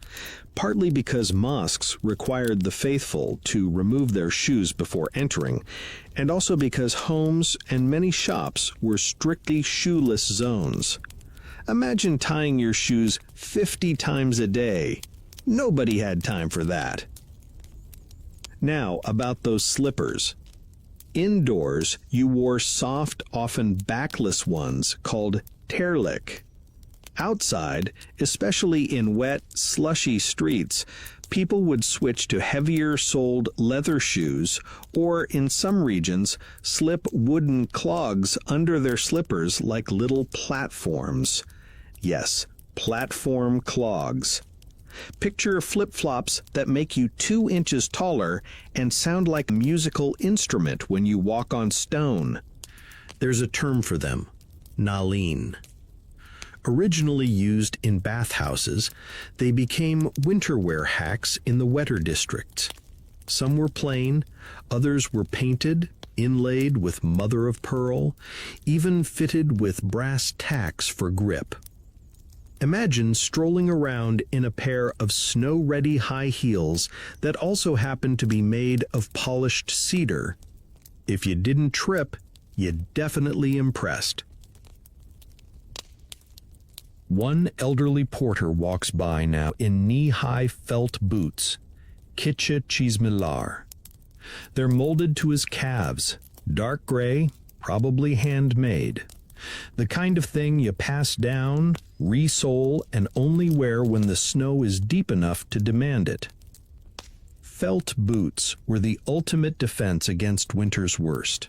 partly because mosques required the faithful to remove their shoes before entering, and also because homes and many shops were strictly shoeless zones. Imagine tying your shoes 50 times a day. Nobody had time for that. Now, about those slippers. Indoors, you wore soft, often backless ones called terlik. Outside, especially in wet, slushy streets, people would switch to heavier-soled leather shoes or, in some regions, slip wooden clogs under their slippers like little platforms. Yes, platform clogs. Picture flip-flops that make you 2 inches taller and sound like a musical instrument when you walk on stone. There's a term for them, naleen. Originally used in bathhouses, they became winter wear hacks in the wetter districts. Some were plain, others were painted, inlaid with mother of pearl, even fitted with brass tacks for grip. Imagine strolling around in a pair of snow-ready high heels that also happened to be made of polished cedar. If you didn't trip, you definitely impressed. One elderly porter walks by now in knee-high felt boots, kitche chismelar. They're molded to his calves, dark gray, probably handmade. The kind of thing you pass down, resole, and only wear when the snow is deep enough to demand it. Felt boots were the ultimate defense against winter's worst.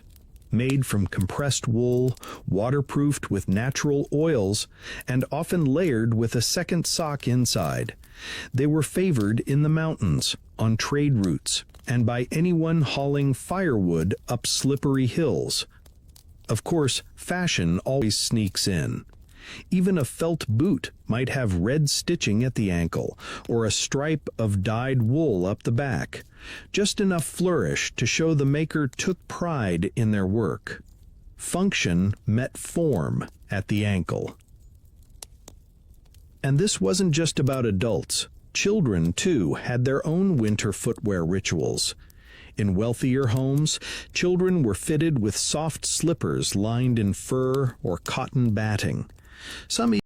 Made from compressed wool, waterproofed with natural oils, and often layered with a second sock inside. They were favored in the mountains, on trade routes, and by anyone hauling firewood up slippery hills. Of course, fashion always sneaks in. Even a felt boot might have red stitching at the ankle, or a stripe of dyed wool up the back. Just enough flourish to show the maker took pride in their work. Function met form at the ankle. And this wasn't just about adults. Children, too, had their own winter footwear rituals. In wealthier homes, children were fitted with soft slippers lined in fur or cotton batting. Some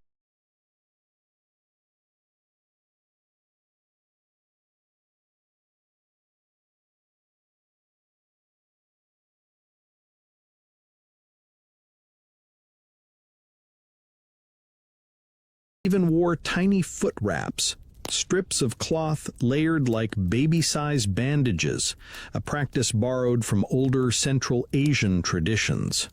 even wore tiny foot wraps, strips of cloth layered like baby-sized bandages, a practice borrowed from older Central Asian traditions.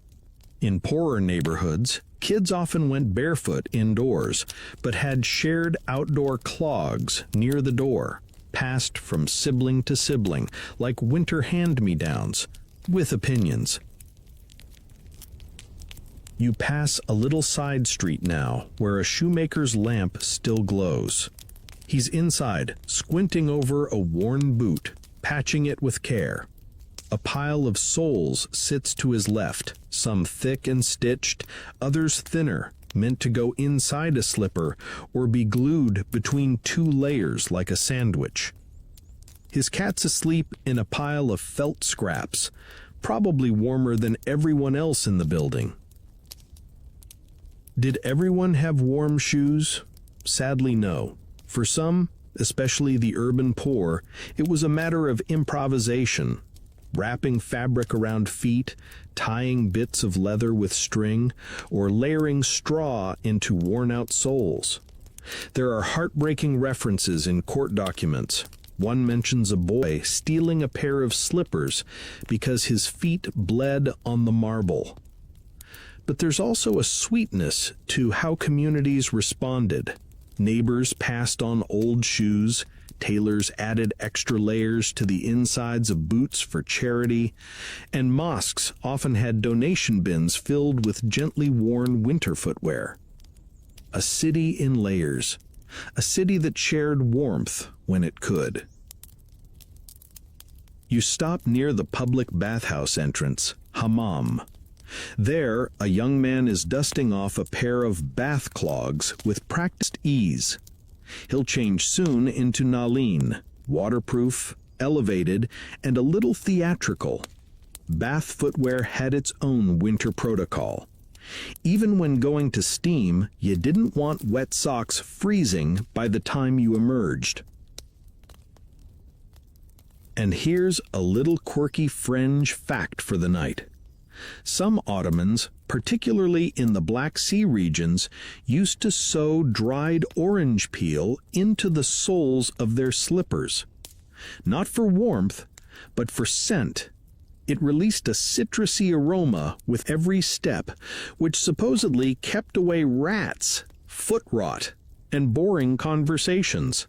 In poorer neighborhoods, kids often went barefoot indoors, but had shared outdoor clogs near the door, passed from sibling to sibling, like winter hand-me-downs, with opinions. You pass a little side street now, where a shoemaker's lamp still glows. He's inside, squinting over a worn boot, patching it with care. A pile of soles sits to his left, some thick and stitched, others thinner, meant to go inside a slipper or be glued between 2 layers like a sandwich. His cat's asleep in a pile of felt scraps, probably warmer than everyone else in the building. Did everyone have warm shoes? Sadly, no. For some, especially the urban poor, it was a matter of improvisation. Wrapping fabric around feet, tying bits of leather with string, or layering straw into worn-out soles. There are heartbreaking references in court documents. One mentions a boy stealing a pair of slippers because his feet bled on the marble. But there's also a sweetness to how communities responded. Neighbors passed on old shoes, tailors added extra layers to the insides of boots for charity, and mosques often had donation bins filled with gently worn winter footwear. A city in layers, a city that shared warmth when it could. You stop near the public bathhouse entrance, hammam. There, a young man is dusting off a pair of bath clogs with practiced ease. He'll change soon into naleen, waterproof, elevated, and a little theatrical. Bath footwear had its own winter protocol. Even when going to steam, you didn't want wet socks freezing by the time you emerged. And here's a little quirky fringe fact for the night. Some Ottomans, particularly in the Black Sea regions, used to sew dried orange peel into the soles of their slippers. Not for warmth, but for scent. It released a citrusy aroma with every step, which supposedly kept away rats, foot rot, and boring conversations.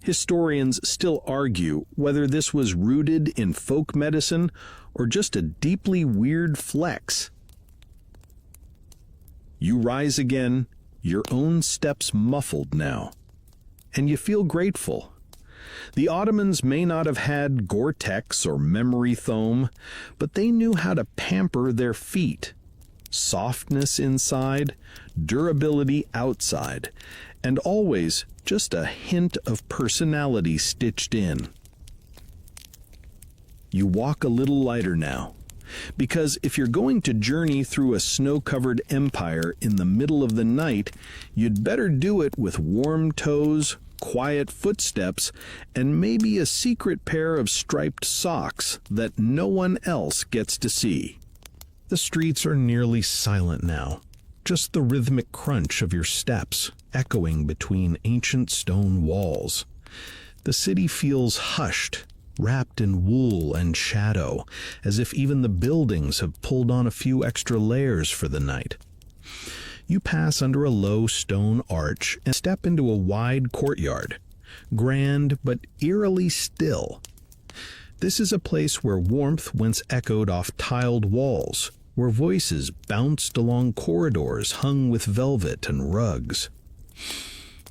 Historians still argue whether this was rooted in folk medicine or just a deeply weird flex. You rise again, your own steps muffled now, and you feel grateful. The Ottomans may not have had Gore-Tex or memory foam, but they knew how to pamper their feet. Softness inside, durability outside, and always just a hint of personality stitched in. You walk a little lighter now, because if you're going to journey through a snow-covered empire in the middle of the night, you'd better do it with warm toes, quiet footsteps, and maybe a secret pair of striped socks that no one else gets to see. The streets are nearly silent now, just the rhythmic crunch of your steps echoing between ancient stone walls. The city feels hushed, wrapped in wool and shadow, as if even the buildings have pulled on a few extra layers for the night. You pass under a low stone arch and step into a wide courtyard, grand but eerily still. This is a place where warmth once echoed off tiled walls, where voices bounced along corridors hung with velvet and rugs.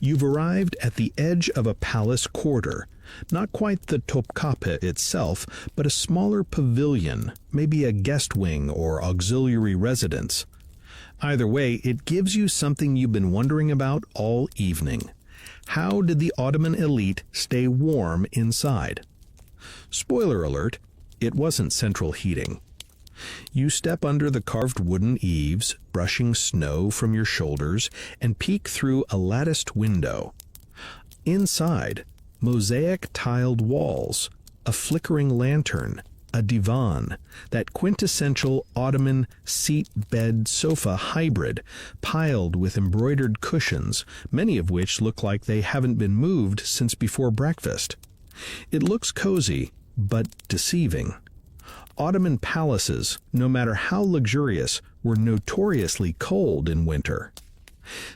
You've arrived at the edge of a palace quarter, not quite the Topkapi itself, but a smaller pavilion, maybe a guest wing or auxiliary residence. Either way, it gives you something you've been wondering about all evening. How did the Ottoman elite stay warm inside? Spoiler alert, it wasn't central heating. You step under the carved wooden eaves, brushing snow from your shoulders, and peek through a latticed window. Inside, mosaic-tiled walls, a flickering lantern, a divan, that quintessential Ottoman seat-bed-sofa hybrid, piled with embroidered cushions, many of which look like they haven't been moved since before breakfast. It looks cozy, but deceiving. Ottoman palaces, no matter how luxurious, were notoriously cold in winter.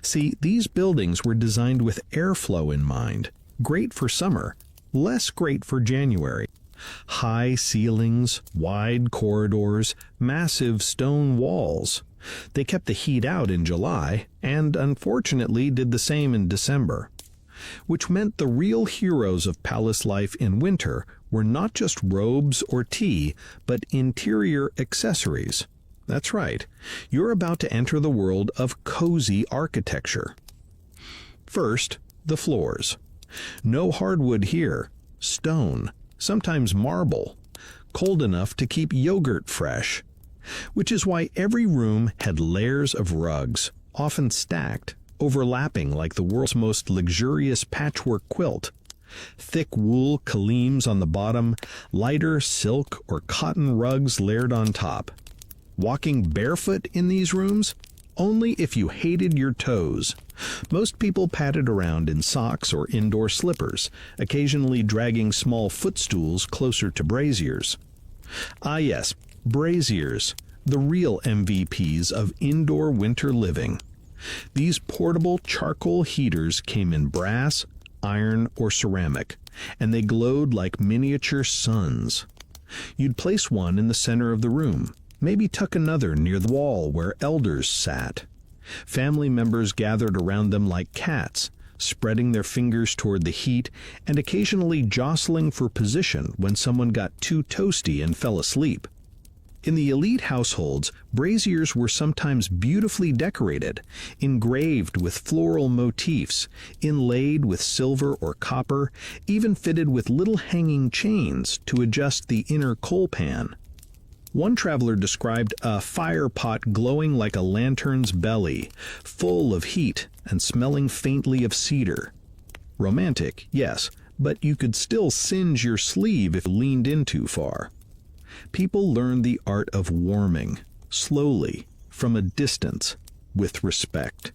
See, these buildings were designed with airflow in mind, great for summer, less great for January. High ceilings, wide corridors, massive stone walls. They kept the heat out in July, and unfortunately did the same in December. Which meant the real heroes of palace life in winter were not just robes or tea, but interior accessories. That's right, you're about to enter the world of cozy architecture. First, the floors. No hardwood here, stone, sometimes marble, cold enough to keep yogurt fresh. Which is why every room had layers of rugs, often stacked, overlapping like the world's most luxurious patchwork quilt. Thick wool kaleems on the bottom, lighter silk or cotton rugs layered on top. Walking barefoot in these rooms? Only if you hated your toes. Most people padded around in socks or indoor slippers, occasionally dragging small footstools closer to braziers. Ah yes, braziers, the real MVPs of indoor winter living. These portable charcoal heaters came in brass, iron, or ceramic, and they glowed like miniature suns. You'd place one in the center of the room, maybe tuck another near the wall where elders sat. Family members gathered around them like cats, spreading their fingers toward the heat and occasionally jostling for position when someone got too toasty and fell asleep. In the elite households, braziers were sometimes beautifully decorated, engraved with floral motifs, inlaid with silver or copper, even fitted with little hanging chains to adjust the inner coal pan. One traveler described a fire pot glowing like a lantern's belly, full of heat and smelling faintly of cedar. Romantic, yes, but you could still singe your sleeve if you leaned in too far. People learned the art of warming, slowly, from a distance, with respect.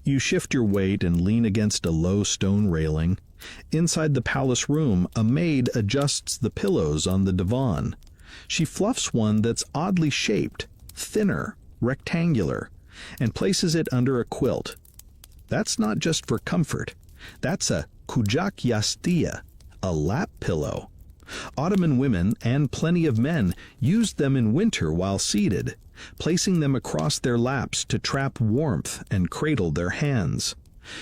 You shift your weight and lean against a low stone railing. Inside the palace room, a maid adjusts the pillows on the divan. She fluffs one that's oddly shaped, thinner, rectangular, and places it under a quilt. That's not just for comfort. That's a kujak yastia, a lap pillow. Ottoman women, and plenty of men, used them in winter while seated, placing them across their laps to trap warmth and cradle their hands.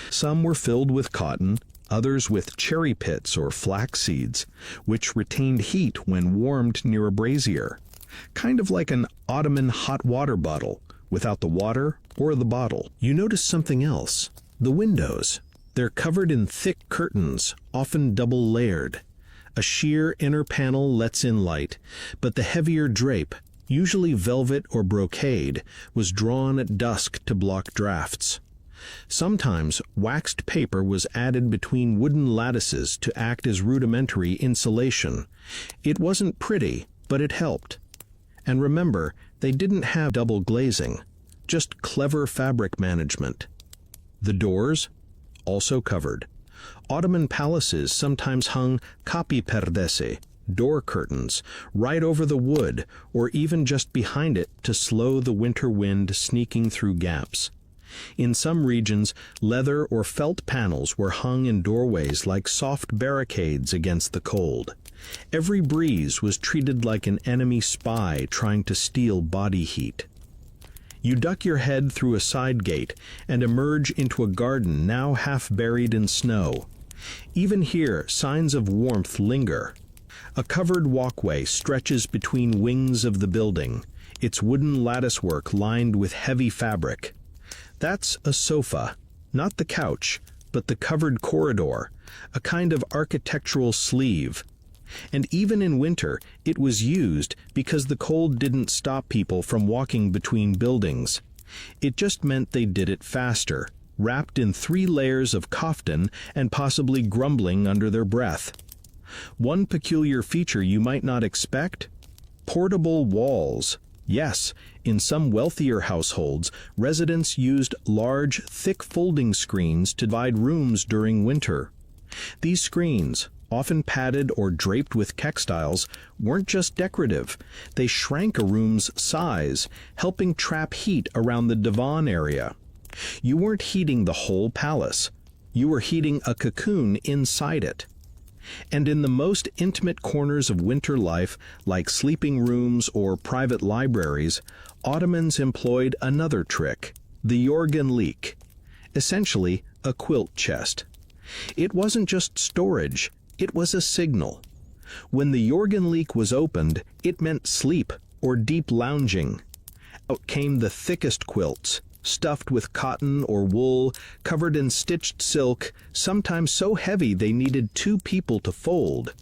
Some were filled with cotton, others with cherry pits or flax seeds, which retained heat when warmed near a brazier. Kind of like an Ottoman hot water bottle, without the water or the bottle. You notice something else. The windows. They're covered in thick curtains, often double-layered. A sheer inner panel lets in light, but the heavier drape, usually velvet or brocade, was drawn at dusk to block drafts. Sometimes waxed paper was added between wooden lattices to act as rudimentary insulation. It wasn't pretty, but it helped. And remember, they didn't have double glazing, just clever fabric management. The doors, also covered. Ottoman palaces sometimes hung kapi perdesi, door curtains, right over the wood or even just behind it to slow the winter wind sneaking through gaps. In some regions, leather or felt panels were hung in doorways like soft barricades against the cold. Every breeze was treated like an enemy spy trying to steal body heat. You duck your head through a side gate and emerge into a garden now half buried in snow. Even here, signs of warmth linger. A covered walkway stretches between wings of the building, its wooden latticework lined with heavy fabric. That's a sofa, not the couch, but the covered corridor, a kind of architectural sleeve. And even in winter, it was used because the cold didn't stop people from walking between buildings. It just meant they did it faster, wrapped in 3 layers of kaftan and possibly grumbling under their breath. One peculiar feature you might not expect? Portable walls. Yes, in some wealthier households, residents used large, thick folding screens to divide rooms during winter. These screens, often padded or draped with textiles, weren't just decorative. They shrank a room's size, helping trap heat around the divan area. You weren't heating the whole palace. You were heating a cocoon inside it. And in the most intimate corners of winter life, like sleeping rooms or private libraries, Ottomans employed another trick, the yorgan-leek, essentially a quilt chest. It wasn't just storage, it was a signal. When the yorgan-leek was opened, it meant sleep or deep lounging. Out came the thickest quilts, stuffed with cotton or wool, covered in stitched silk, sometimes so heavy they needed 2 people to fold.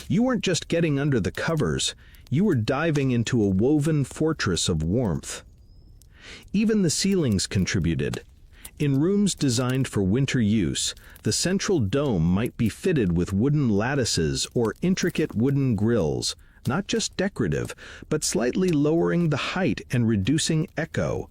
You weren't just getting under the covers, you were diving into a woven fortress of warmth. Even the ceilings contributed. In rooms designed for winter use, the central dome might be fitted with wooden lattices or intricate wooden grills, not just decorative, but slightly lowering the height and reducing echo.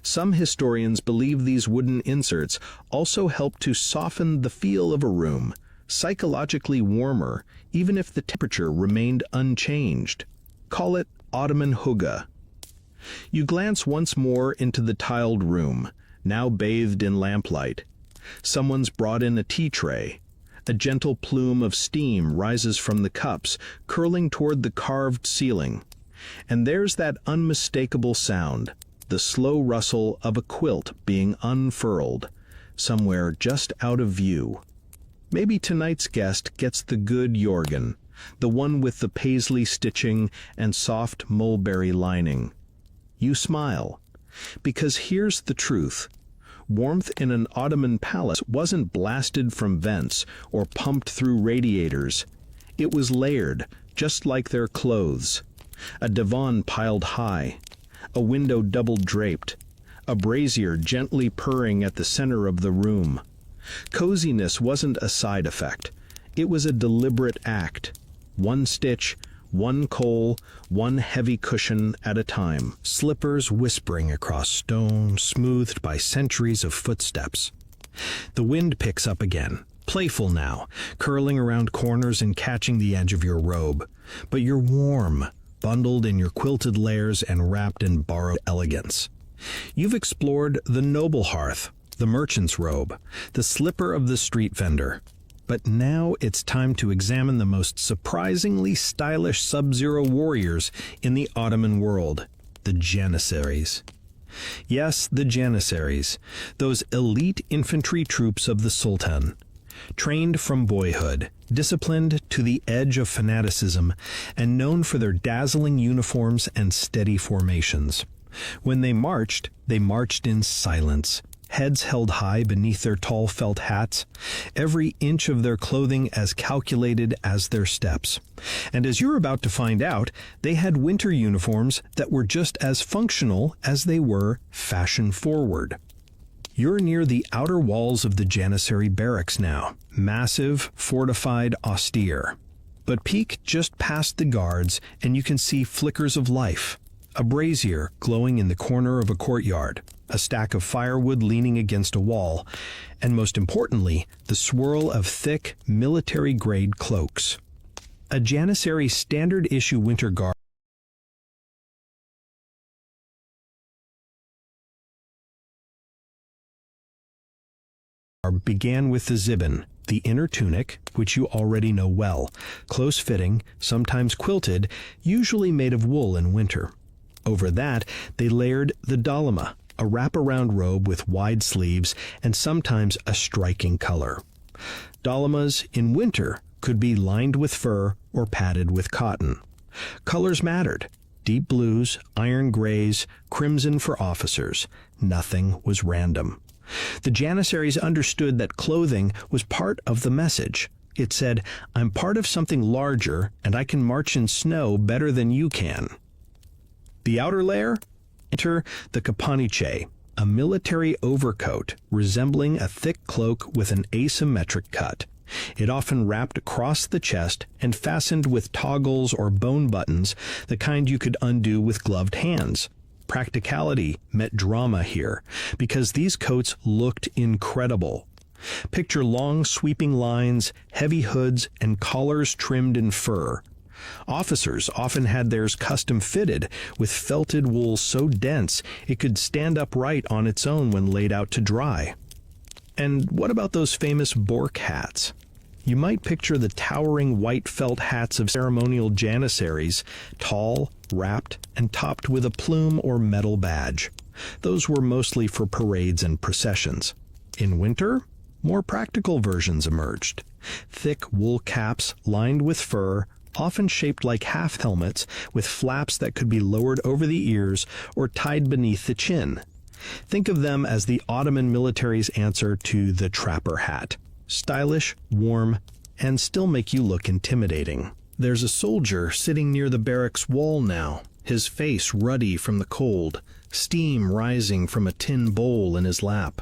Some historians believe these wooden inserts also help to soften the feel of a room, psychologically warmer, even if the temperature remained unchanged. Call it Ottoman hygge. You glance once more into the tiled room, now bathed in lamplight. Someone's brought in a tea tray. A gentle plume of steam rises from the cups, curling toward the carved ceiling. And there's that unmistakable sound, the slow rustle of a quilt being unfurled, somewhere just out of view. Maybe tonight's guest gets the good Jorgen, the one with the paisley stitching and soft mulberry lining. You smile, because here's the truth. Warmth in an Ottoman palace wasn't blasted from vents or pumped through radiators. It was layered, just like their clothes. A divan piled high, a window double draped, a brazier gently purring at the center of the room. Coziness wasn't a side effect. It was a deliberate act. One stitch, one coal, one heavy cushion at a time. Slippers whispering across stone, smoothed by centuries of footsteps. The wind picks up again, playful now, curling around corners and catching the edge of your robe. But you're warm, bundled in your quilted layers and wrapped in borrowed elegance. You've explored the noble hearth, the merchant's robe, the slipper of the street vendor. But now it's time to examine the most surprisingly stylish sub-zero warriors in the Ottoman world, the Janissaries. Yes, the Janissaries, those elite infantry troops of the Sultan. Trained from boyhood, disciplined to the edge of fanaticism, and known for their dazzling uniforms and steady formations. When they marched in silence, heads held high beneath their tall felt hats, every inch of their clothing as calculated as their steps. And as you're about to find out, they had winter uniforms that were just as functional as they were fashion-forward. You're near the outer walls of the Janissary barracks now, massive, fortified, austere. But peek just past the guards and you can see flickers of life. A brazier glowing in the corner of a courtyard, a stack of firewood leaning against a wall, and most importantly, the swirl of thick, military-grade cloaks. A Janissary standard-issue winter garb began with the zibin, the inner tunic, which you already know well, close-fitting, sometimes quilted, usually made of wool in winter. Over that, they layered the dalama, a wraparound robe with wide sleeves and sometimes a striking color. Dalamas in winter could be lined with fur or padded with cotton. Colors mattered. Deep blues, iron grays, crimson for officers. Nothing was random. The Janissaries understood that clothing was part of the message. It said, "I'm part of something larger, and I can march in snow better than you can." The outer layer? Enter the kapaniche, a military overcoat resembling a thick cloak with an asymmetric cut. It often wrapped across the chest and fastened with toggles or bone buttons, the kind you could undo with gloved hands. Practicality met drama here, because these coats looked incredible. Picture long sweeping lines, heavy hoods, and collars trimmed in fur. Officers often had theirs custom fitted, with felted wool so dense it could stand upright on its own when laid out to dry. And what about those famous Bork hats? You might picture the towering white felt hats of ceremonial Janissaries, tall, wrapped, and topped with a plume or metal badge. Those were mostly for parades and processions. In winter, more practical versions emerged. Thick wool caps lined with fur, often shaped like half helmets with flaps that could be lowered over the ears or tied beneath the chin. Think of them as the Ottoman military's answer to the trapper hat. Stylish, warm, and still make you look intimidating. There's a soldier sitting near the barracks wall now, his face ruddy from the cold, steam rising from a tin bowl in his lap.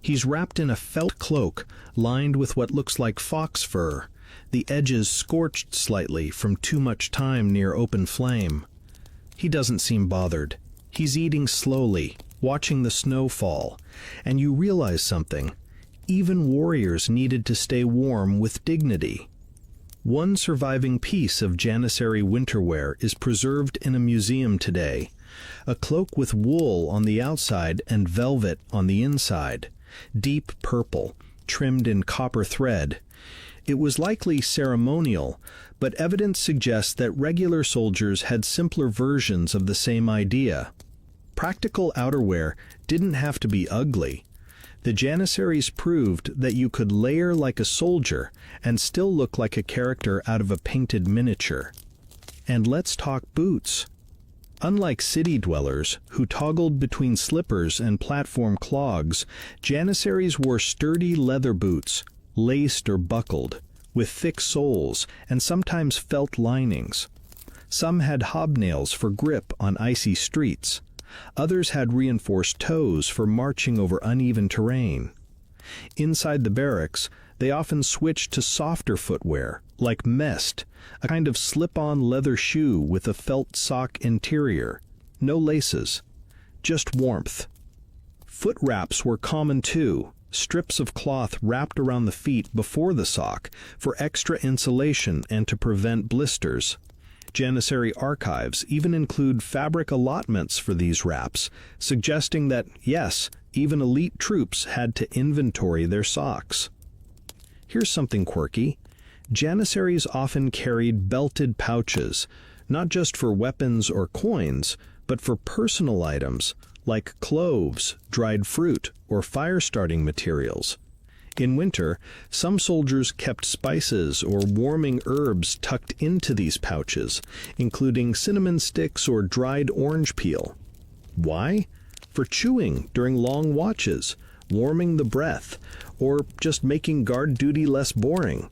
He's wrapped in a felt cloak lined with what looks like fox fur, the edges scorched slightly from too much time near open flame. He doesn't seem bothered. He's eating slowly, watching the snow fall, and you realize something. Even warriors needed to stay warm with dignity. One surviving piece of Janissary winterwear is preserved in a museum today, a cloak with wool on the outside and velvet on the inside, deep purple, trimmed in copper thread. It was likely ceremonial, but evidence suggests that regular soldiers had simpler versions of the same idea. Practical outerwear didn't have to be ugly. The Janissaries proved that you could layer like a soldier and still look like a character out of a painted miniature. And let's talk boots. Unlike city dwellers, who toggled between slippers and platform clogs, Janissaries wore sturdy leather boots, laced or buckled, with thick soles and sometimes felt linings. Some had hobnails for grip on icy streets. Others had reinforced toes for marching over uneven terrain. Inside the barracks, they often switched to softer footwear, like mest, a kind of slip-on leather shoe with a felt sock interior. No laces, just warmth. Foot wraps were common too, strips of cloth wrapped around the feet before the sock for extra insulation and to prevent blisters. Janissary archives even include fabric allotments for these wraps, suggesting that, yes, even elite troops had to inventory their socks. Here's something quirky. Janissaries often carried belted pouches, not just for weapons or coins, but for personal items, like cloves, dried fruit, or fire-starting materials. In winter, some soldiers kept spices or warming herbs tucked into these pouches, including cinnamon sticks or dried orange peel. Why? For chewing during long watches, warming the breath, or just making guard duty less boring.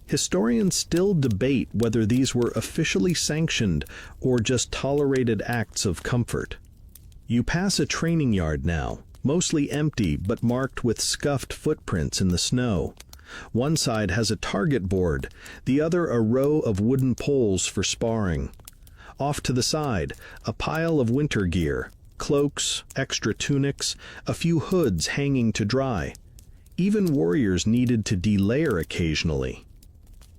Historians still debate whether these were officially sanctioned or just tolerated acts of comfort. You pass a training yard now, mostly empty but marked with scuffed footprints in the snow. One side has a target board, the other a row of wooden poles for sparring. Off to the side, a pile of winter gear, cloaks, extra tunics, a few hoods hanging to dry. Even warriors needed to delayer occasionally.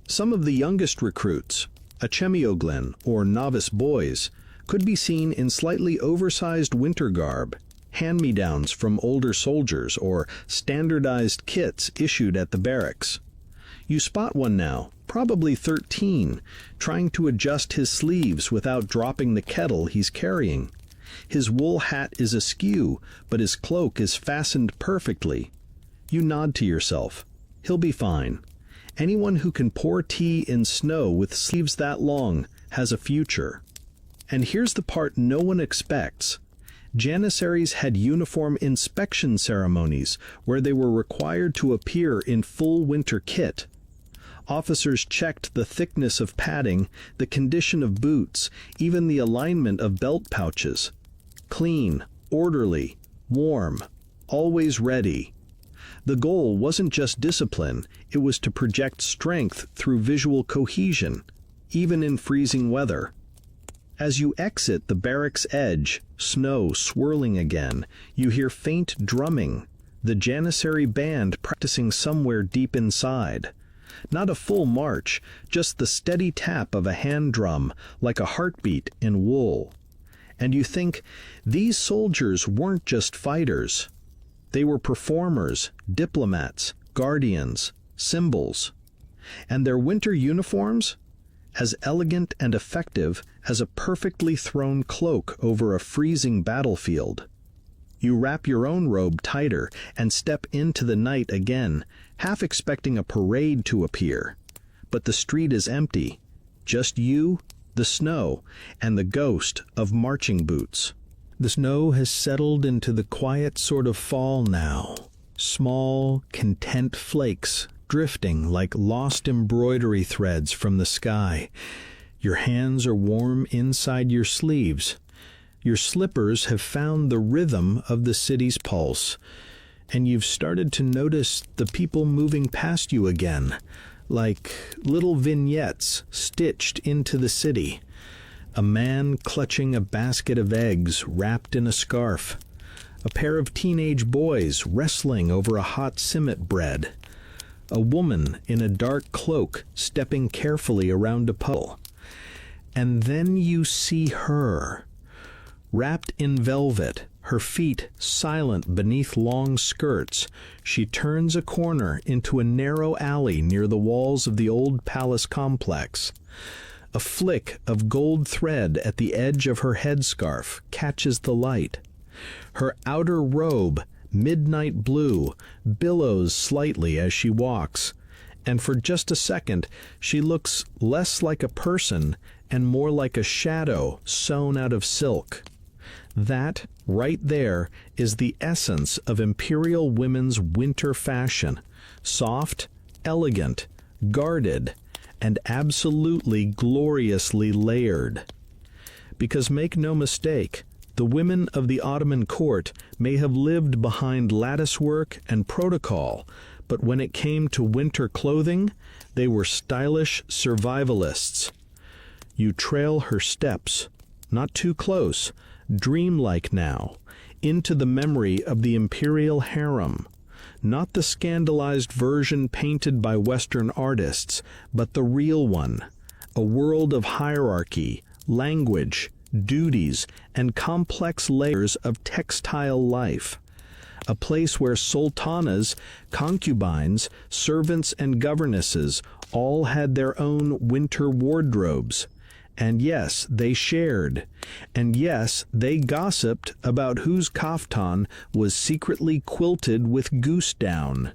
Some of the youngest recruits, achemioglin or novice boys, could be seen in slightly oversized winter garb, hand-me-downs from older soldiers, or standardized kits issued at the barracks. You spot one now, probably 13, trying to adjust his sleeves without dropping the kettle he's carrying. His wool hat is askew, but his cloak is fastened perfectly. You nod to yourself. He'll be fine. Anyone who can pour tea in snow with sleeves that long has a future. And here's the part no one expects. Janissaries had uniform inspection ceremonies where they were required to appear in full winter kit. Officers checked the thickness of padding, the condition of boots, even the alignment of belt pouches. Clean, orderly, warm, always ready. The goal wasn't just discipline, it was to project strength through visual cohesion, even in freezing weather. As you exit the barracks edge, snow swirling again, you hear faint drumming, the Janissary band practicing somewhere deep inside. Not a full march, just the steady tap of a hand drum, like a heartbeat in wool. And you think, these soldiers weren't just fighters. They were performers, diplomats, guardians, symbols. And their winter uniforms? As elegant and effective as a perfectly thrown cloak over a freezing battlefield. You wrap your own robe tighter and step into the night again, half expecting a parade to appear. But the street is empty. Just you, the snow, and the ghost of marching boots. The snow has settled into the quiet sort of fall now. Small, content flakes drifting like lost embroidery threads from the sky. Your hands are warm inside your sleeves. Your slippers have found the rhythm of the city's pulse, and you've started to notice the people moving past you again, like little vignettes stitched into the city. A man clutching a basket of eggs wrapped in a scarf. a pair of teenage boys wrestling over a hot simmet bread, a woman in a dark cloak stepping carefully around a puddle. And then you see her, wrapped in velvet, her feet silent beneath long skirts. She turns a corner into a narrow alley near the walls of the old palace complex. A flick of gold thread at the edge of her headscarf catches the light. Her outer robe, midnight blue, billows slightly as she walks, and for just a second she looks less like a person and more like a shadow sewn out of silk. That, right there, is the essence of imperial women's winter fashion: soft, elegant, guarded, and absolutely gloriously layered. Because make no mistake, the women of the Ottoman court may have lived behind latticework and protocol, but when it came to winter clothing, they were stylish survivalists. You trail her steps, not too close, dreamlike now, into the memory of the imperial harem, not the scandalized version painted by Western artists, but the real one, a world of hierarchy, language, duties, and complex layers of textile life. A place where sultanas, concubines, servants, and governesses all had their own winter wardrobes. And yes, they shared. And yes, they gossiped about whose kaftan was secretly quilted with goose down.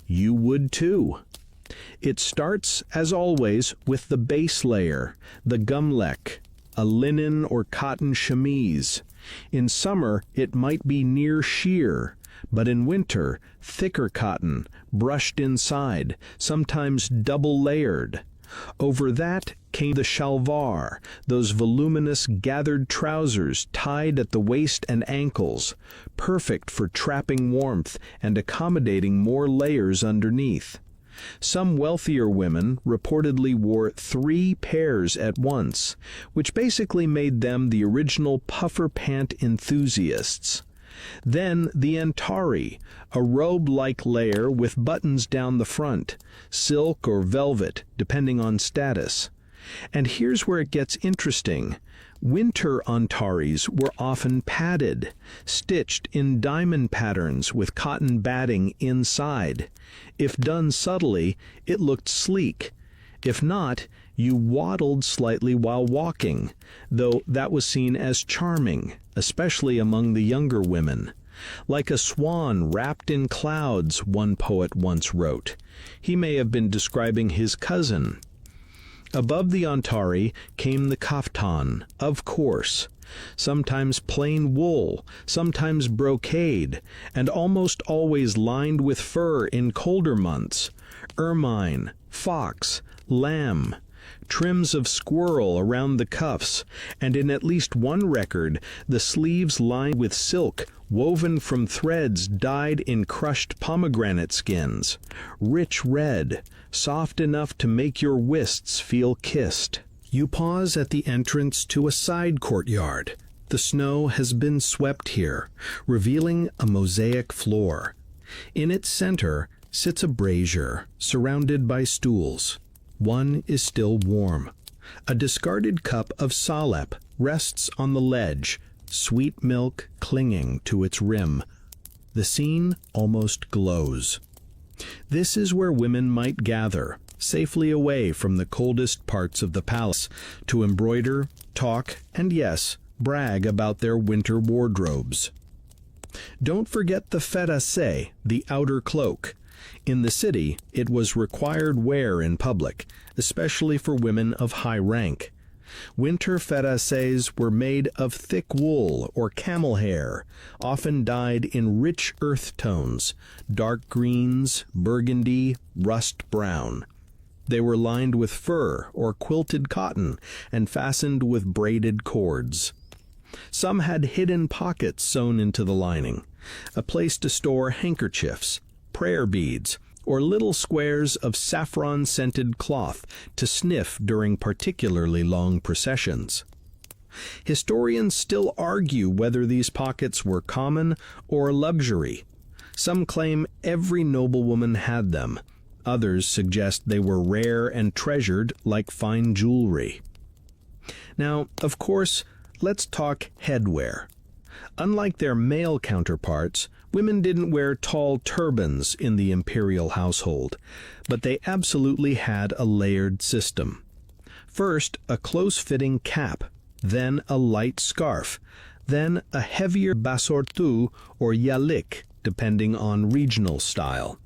You would too. It starts, as always, with the base layer, the gumlek, a linen or cotton chemise. In summer, it might be near sheer, but in winter, thicker cotton, brushed inside, sometimes double-layered. Over that came the shalvar, those voluminous gathered trousers tied at the waist and ankles, perfect for trapping warmth and accommodating more layers underneath. Some wealthier women reportedly wore 3 pairs at once, which basically made them the original puffer pant enthusiasts. Then the antari, a robe-like layer with buttons down the front, silk or velvet, depending on status. And here's where it gets interesting. Winter antaris were often padded, stitched in diamond patterns with cotton batting inside. If done subtly, it looked sleek. If not, you waddled slightly while walking, though that was seen as charming, especially among the younger women. Like a swan wrapped in clouds, one poet once wrote. He may have been describing his cousin. Above the antari came the kaftan, of course, sometimes plain wool, sometimes brocade, and almost always lined with fur in colder months, ermine, fox, lamb, trims of squirrel around the cuffs, and in at least one record, the sleeves lined with silk woven from threads dyed in crushed pomegranate skins, rich red, soft enough to make your wrists feel kissed. You pause at the entrance to a side courtyard. The snow has been swept here, revealing a mosaic floor. In its center sits a brazier, surrounded by stools. One is still warm. A discarded cup of salep rests on the ledge, sweet milk clinging to its rim. The scene almost glows. This is where women might gather, safely away from the coldest parts of the palace, to embroider, talk, and yes, brag about their winter wardrobes. Don't forget the fetasse, the outer cloak. In the city, it was required wear in public, especially for women of high rank. Winter fetasses were made of thick wool or camel hair, often dyed in rich earth tones, dark greens, burgundy, rust brown. They were lined with fur or quilted cotton and fastened with braided cords. Some had hidden pockets sewn into the lining, a place to store handkerchiefs, prayer beads, or little squares of saffron-scented cloth to sniff during particularly long processions. Historians still argue whether these pockets were common or luxury. Some claim every noblewoman had them. Others suggest they were rare and treasured like fine jewelry. Now, of course, let's talk headwear. Unlike their male counterparts, women didn't wear tall turbans in the imperial household, but they absolutely had a layered system. First, a close-fitting cap, then a light scarf, then a heavier basortu or yalik, depending on regional style.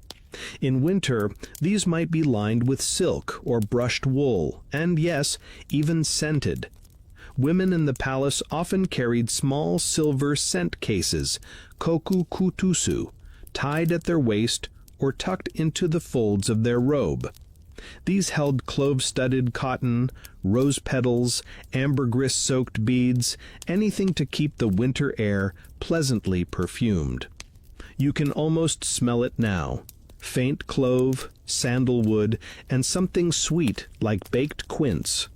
In winter, these might be lined with silk or brushed wool, and yes, even scented. Women in the palace often carried small silver scent cases, koku kutusu, tied at their waist or tucked into the folds of their robe. These held clove-studded cotton, rose petals, ambergris-soaked beads, anything to keep the winter air pleasantly perfumed. You can almost smell it now. Faint clove, sandalwood, and something sweet like baked quince.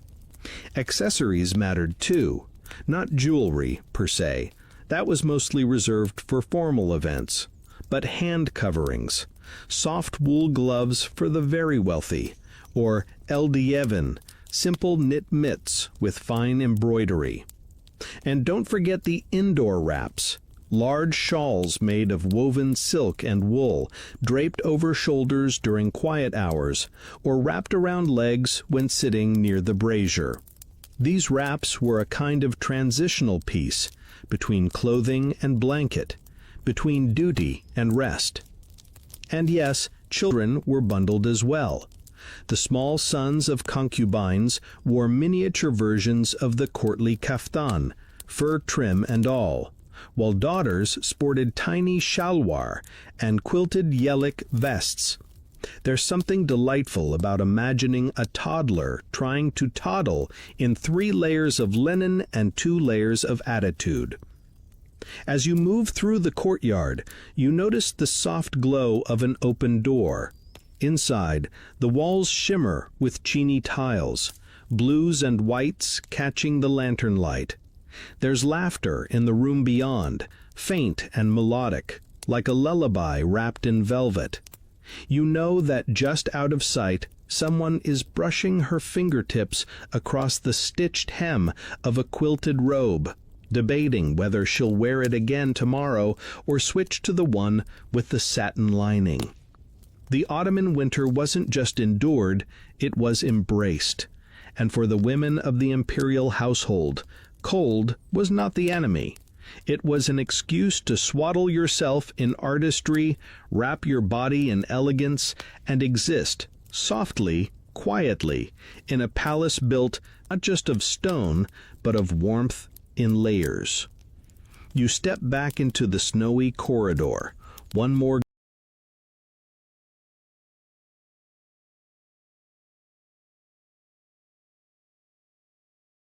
Accessories mattered too, not jewelry per se. That was mostly reserved for formal events. But hand coverings, soft wool gloves for the very wealthy, or eldieven, simple knit mitts with fine embroidery. And don't forget the indoor wraps, large shawls made of woven silk and wool, draped over shoulders during quiet hours, or wrapped around legs when sitting near the brazier. These wraps were a kind of transitional piece between clothing and blanket, between duty and rest. And yes, children were bundled as well. The small sons of concubines wore miniature versions of the courtly kaftan, fur trim and all, while daughters sported tiny shalwar and quilted yelik vests. There's something delightful about imagining a toddler trying to toddle in 3 layers of linen and 2 layers of attitude. As you move through the courtyard, you notice the soft glow of an open door. Inside, the walls shimmer with chini tiles, blues and whites catching the lantern light. There's laughter in the room beyond, faint and melodic, like a lullaby wrapped in velvet. You know that just out of sight, someone is brushing her fingertips across the stitched hem of a quilted robe, debating whether she'll wear it again tomorrow or switch to the one with the satin lining. The Ottoman winter wasn't just endured, it was embraced. And for the women of the imperial household, cold was not the enemy. It was an excuse to swaddle yourself in artistry, wrap your body in elegance, and exist, softly, quietly, in a palace built not just of stone, but of warmth in layers. You step back into the snowy corridor, one more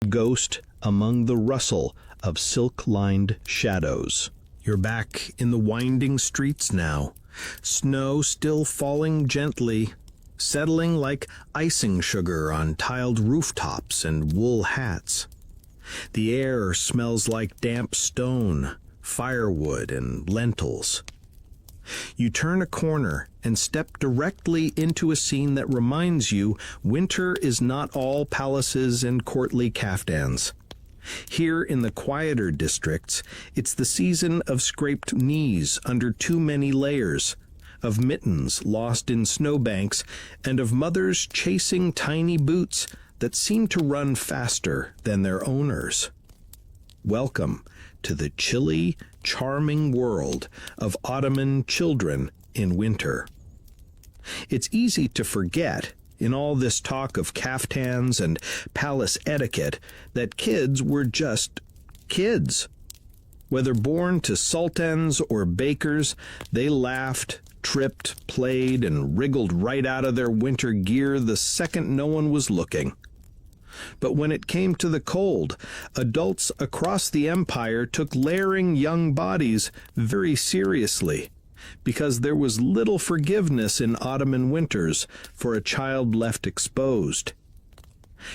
ghost among the rustle of silk-lined shadows. You're back in the winding streets now, snow still falling gently, settling like icing sugar on tiled rooftops and wool hats. The air smells like damp stone, firewood, and lentils. You turn a corner and step directly into a scene that reminds you winter is not all palaces and courtly caftans. Here in the quieter districts, it's the season of scraped knees under too many layers, of mittens lost in snowbanks, and of mothers chasing tiny boots that seem to run faster than their owners. Welcome to the chilly, charming world of Ottoman children in winter. It's easy to forget, in all this talk of caftans and palace etiquette, that kids were just kids. Whether born to sultans or bakers, they laughed, tripped, played, and wriggled right out of their winter gear the second no one was looking. But when it came to the cold, adults across the empire took layering young bodies very seriously, because there was little forgiveness in Ottoman winters for a child left exposed.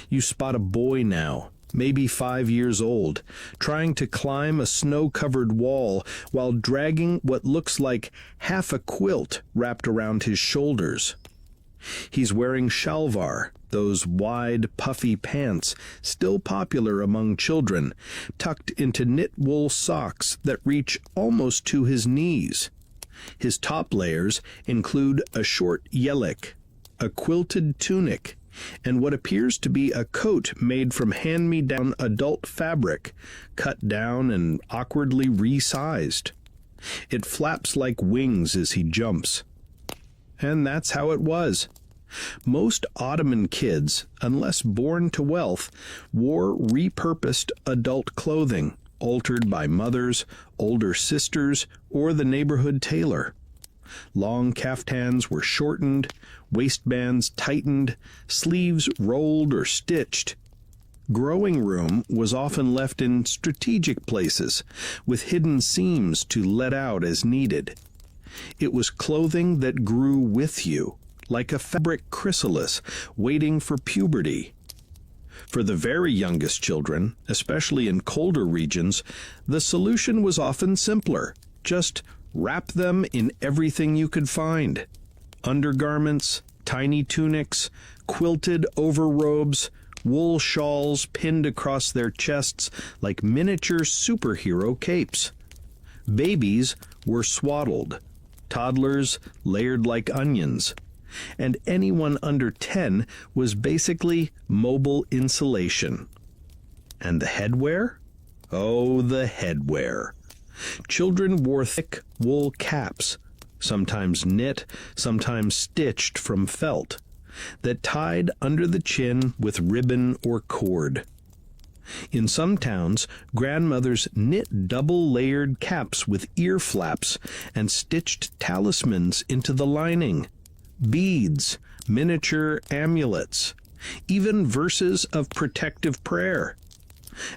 You spot a boy now, maybe 5 years old, trying to climb a snow-covered wall while dragging what looks like half a quilt wrapped around his shoulders. He's wearing shalvar, those wide, puffy pants still popular among children, tucked into knit wool socks that reach almost to his knees. His top layers include a short yelek, a quilted tunic, and what appears to be a coat made from hand-me-down adult fabric, cut down and awkwardly resized. It flaps like wings as he jumps. And that's how it was. Most Ottoman kids, unless born to wealth, wore repurposed adult clothing, altered by mothers, older sisters, or the neighborhood tailor. Long kaftans were shortened, waistbands tightened, sleeves rolled or stitched. Growing room was often left in strategic places, with hidden seams to let out as needed. It was clothing that grew with you, like a fabric chrysalis waiting for puberty. For the very youngest children, especially in colder regions, the solution was often simpler. Just wrap them in everything you could find. Undergarments, tiny tunics, quilted overrobes, wool shawls pinned across their chests like miniature superhero capes. Babies were swaddled, toddlers layered like onions, and anyone under 10 was basically mobile insulation. And the headwear? Oh, the headwear. Children wore thick wool caps, sometimes knit, sometimes stitched from felt, that tied under the chin with ribbon or cord. In some towns, grandmothers knit double-layered caps with ear flaps and stitched talismans into the lining. Beads, miniature amulets, even verses of protective prayer.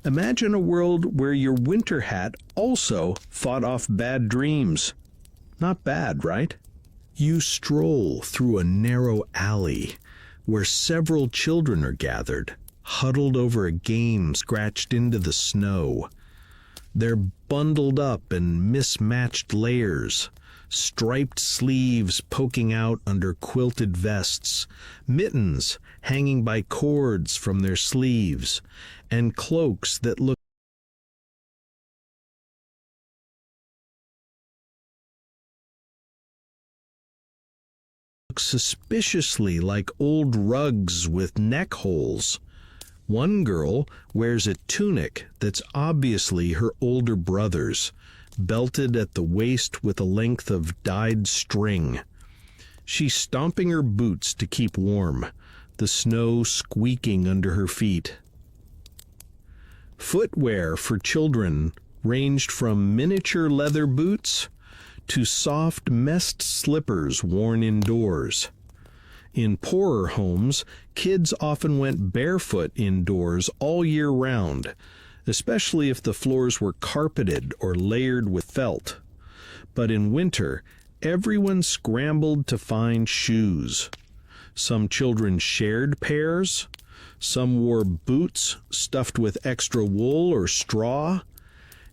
Imagine a world where your winter hat also fought off bad dreams. Not bad, right? You stroll through a narrow alley where several children are gathered, huddled over a game scratched into the snow. They're bundled up in mismatched layers, striped sleeves poking out under quilted vests, mittens hanging by cords from their sleeves, and cloaks that look suspiciously like old rugs with neck holes. One girl wears a tunic that's obviously her older brother's, belted at the waist with a length of dyed string. She's stomping her boots to keep warm, the snow squeaking under her feet. Footwear for children ranged from miniature leather boots to soft messed slippers worn indoors. In poorer homes, kids often went barefoot indoors all year round, especially if the floors were carpeted or layered with felt. But in winter, everyone scrambled to find shoes. Some children shared pairs. Some wore boots stuffed with extra wool or straw.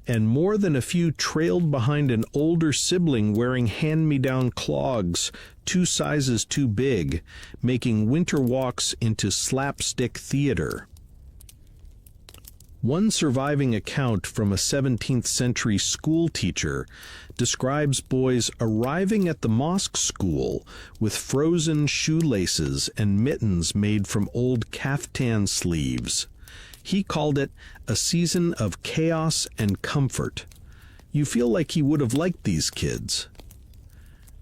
And more than a few trailed behind an older sibling wearing hand-me-down clogs 2 sizes too big, making winter walks into slapstick theater. One surviving account from a 17th century school teacher describes boys arriving at the mosque school with frozen shoelaces and mittens made from old kaftan sleeves. He called it a season of chaos and comfort. You feel like he would have liked these kids.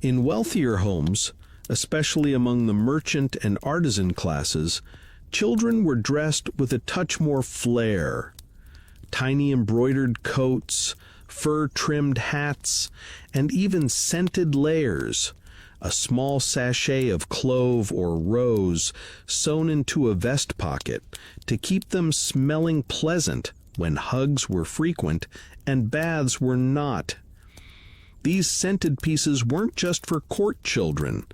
In wealthier homes, especially among the merchant and artisan classes, children were dressed with a touch more flair. Tiny embroidered coats, fur-trimmed hats, and even scented layers. A small sachet of clove or rose sewn into a vest pocket to keep them smelling pleasant when hugs were frequent and baths were not. These scented pieces weren't just for court children.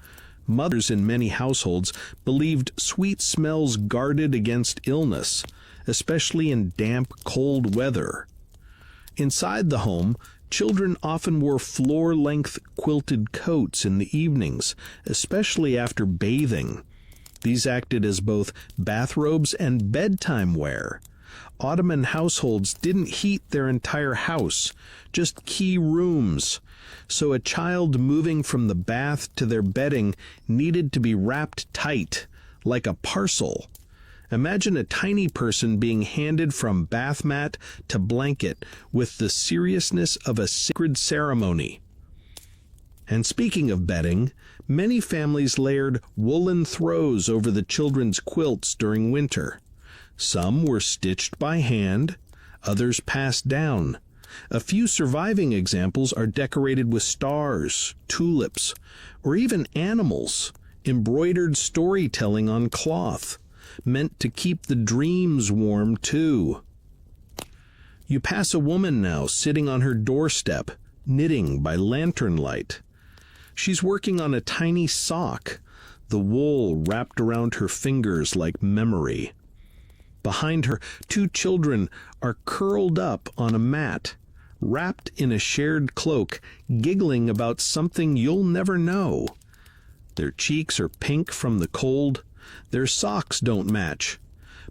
Mothers in many households believed sweet smells guarded against illness, especially in damp, cold weather. Inside the home, children often wore floor-length quilted coats in the evenings, especially after bathing. These acted as both bathrobes and bedtime wear. Ottoman households didn't heat their entire house, just key rooms, so a child moving from the bath to their bedding needed to be wrapped tight, like a parcel. Imagine a tiny person being handed from bath mat to blanket with the seriousness of a sacred ceremony. And speaking of bedding, many families layered woolen throws over the children's quilts during winter. Some were stitched by hand, others passed down. A few surviving examples are decorated with stars, tulips, or even animals, embroidered storytelling on cloth, meant to keep the dreams warm too. You pass a woman now sitting on her doorstep, knitting by lantern light. She's working on a tiny sock, the wool wrapped around her fingers like memory. Behind her, 2 children are curled up on a mat, wrapped in a shared cloak, giggling about something you'll never know. Their cheeks are pink from the cold, their socks don't match,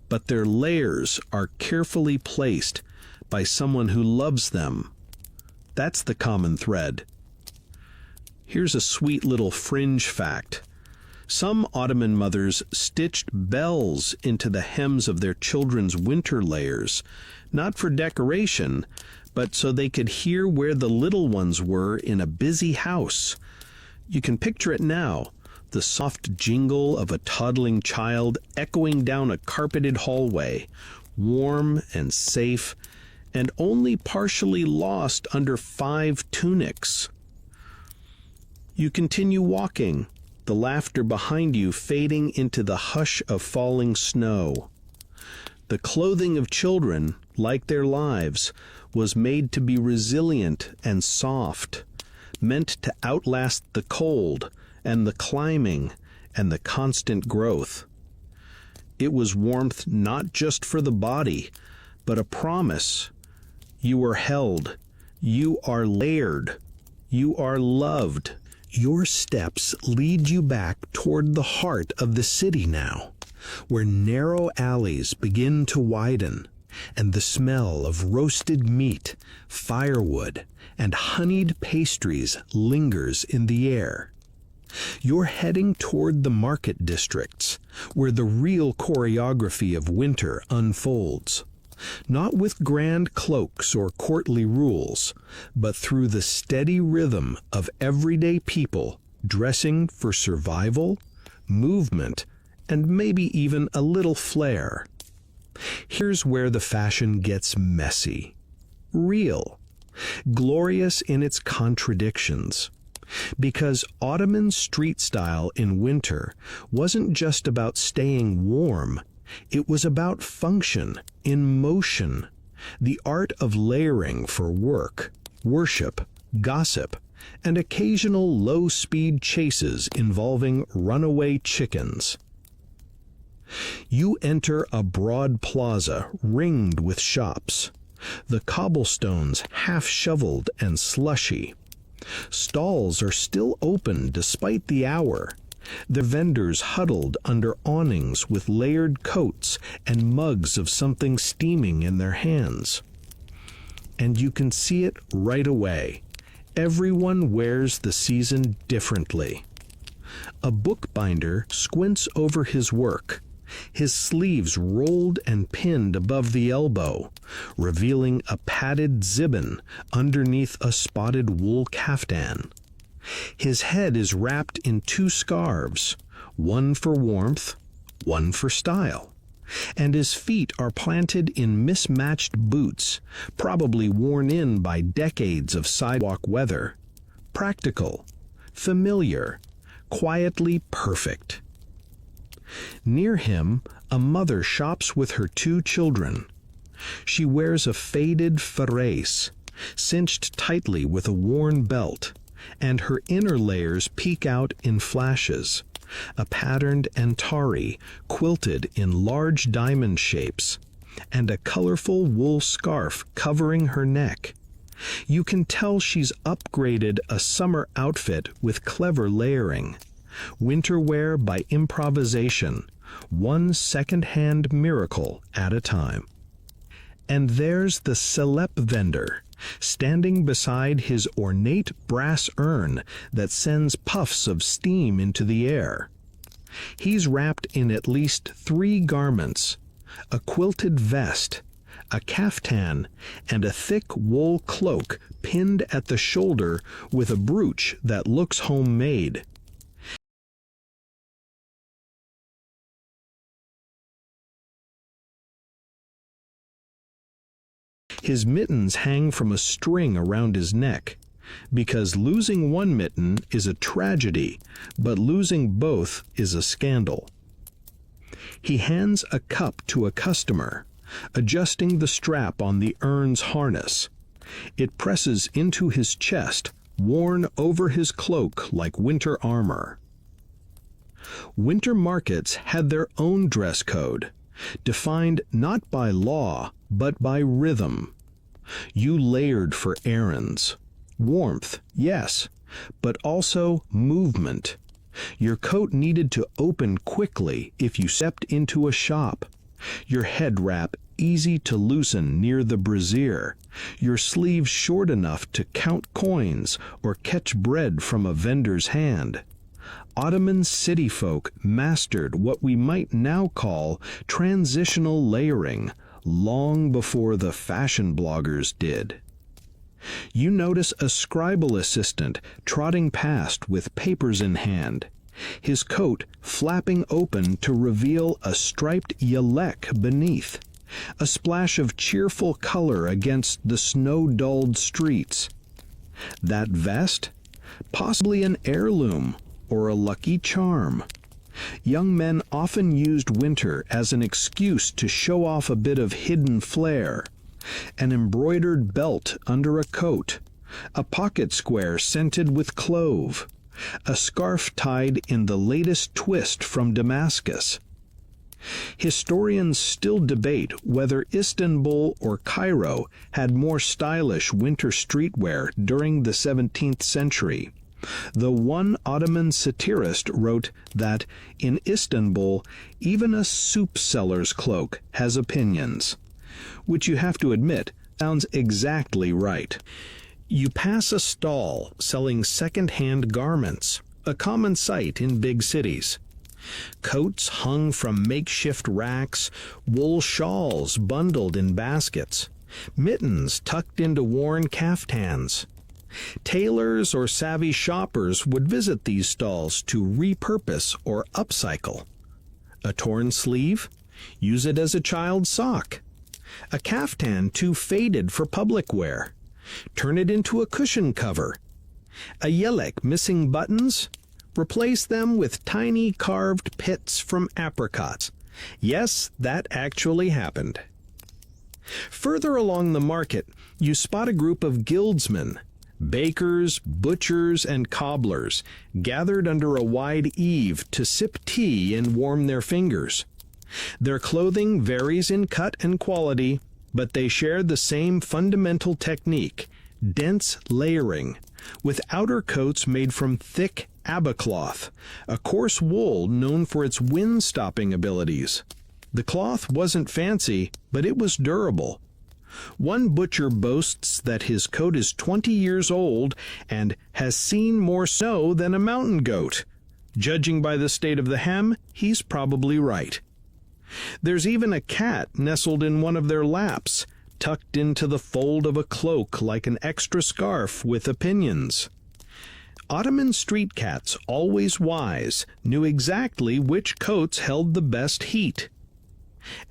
but their layers are carefully placed by someone who loves them. That's the common thread. Here's a sweet little fringe fact. Some Ottoman mothers stitched bells into the hems of their children's winter layers, not for decoration, but so they could hear where the little ones were in a busy house. You can picture it now, the soft jingle of a toddling child echoing down a carpeted hallway, warm and safe, and only partially lost under 5 tunics. You continue walking, the laughter behind you fading into the hush of falling snow. The clothing of children, like their lives, was made to be resilient and soft, meant to outlast the cold and the climbing and the constant growth. It was warmth not just for the body, but a promise. You are held. You are layered. You are loved. Your steps lead you back toward the heart of the city now, where narrow alleys begin to widen, and the smell of roasted meat, firewood, and honeyed pastries lingers in the air. You're heading toward the market districts, where the real choreography of winter unfolds. Not with grand cloaks or courtly rules, but through the steady rhythm of everyday people dressing for survival, movement, and maybe even a little flair. Here's where the fashion gets messy, real, glorious in its contradictions. Because Ottoman street style in winter wasn't just about staying warm, it was about function, in motion, the art of layering for work, worship, gossip, and occasional low-speed chases involving runaway chickens. You enter a broad plaza ringed with shops, the cobblestones half-shoveled and slushy. Stalls are still open despite the hour, the vendors huddled under awnings with layered coats and mugs of something steaming in their hands. And you can see it right away. Everyone wears the season differently. A bookbinder squints over his work, his sleeves rolled and pinned above the elbow, revealing a padded zibbon underneath a spotted wool kaftan. His head is wrapped in 2 scarves, one for warmth, one for style, and his feet are planted in mismatched boots, probably worn in by decades of sidewalk weather. Practical, familiar, quietly perfect. Near him, a mother shops with her 2 children. She wears a faded farace, cinched tightly with a worn belt, and her inner layers peek out in flashes, a patterned antari quilted in large diamond shapes, and a colorful wool scarf covering her neck. You can tell she's upgraded a summer outfit with clever layering. Winter wear by improvisation, one second-hand miracle at a time. And there's the celeb vendor, standing beside his ornate brass urn that sends puffs of steam into the air. He's wrapped in at least 3 garments: a quilted vest, a caftan, and a thick wool cloak pinned at the shoulder with a brooch that looks homemade. His mittens hang from a string around his neck, because losing one mitten is a tragedy, but losing both is a scandal. He hands a cup to a customer, adjusting the strap on the urn's harness. It presses into his chest, worn over his cloak like winter armor. Winter markets had their own dress code, defined not by law, but by rhythm. You layered for errands. Warmth, yes, but also movement. Your coat needed to open quickly if you stepped into a shop. Your head wrap easy to loosen near the brassiere. Your sleeves short enough to count coins or catch bread from a vendor's hand. Ottoman city folk mastered what we might now call transitional layering long before the fashion bloggers did. You notice a scribal assistant trotting past with papers in hand, his coat flapping open to reveal a striped yelek beneath, a splash of cheerful color against the snow-dulled streets. That vest? Possibly an heirloom or a lucky charm. Young men often used winter as an excuse to show off a bit of hidden flair. An embroidered belt under a coat, a pocket square scented with clove, a scarf tied in the latest twist from Damascus. Historians still debate whether Istanbul or Cairo had more stylish winter streetwear during the 17th century. The one Ottoman satirist wrote that in Istanbul, even a soup seller's cloak has opinions, which you have to admit sounds exactly right. You pass a stall selling second-hand garments, a common sight in big cities. Coats hung from makeshift racks, wool shawls bundled in baskets, mittens tucked into worn caftans. Tailors or savvy shoppers would visit these stalls to repurpose or upcycle. A torn sleeve? Use it as a child's sock. A caftan too faded for public wear? Turn it into a cushion cover. A yelek missing buttons? Replace them with tiny carved pits from apricots. Yes, that actually happened. Further along the market, you spot a group of guildsmen, bakers, butchers, and cobblers, gathered under a wide eave to sip tea and warm their fingers. Their clothing varies in cut and quality, but they share the same fundamental technique, dense layering, with outer coats made from thick abacloth, a coarse wool known for its wind-stopping abilities. The cloth wasn't fancy, but it was durable. One butcher boasts that his coat is 20 years old and has seen more snow than a mountain goat. Judging by the state of the hem, he's probably right. There's even a cat nestled in one of their laps, tucked into the fold of a cloak like an extra scarf with opinions. Ottoman street cats, always wise, knew exactly which coats held the best heat.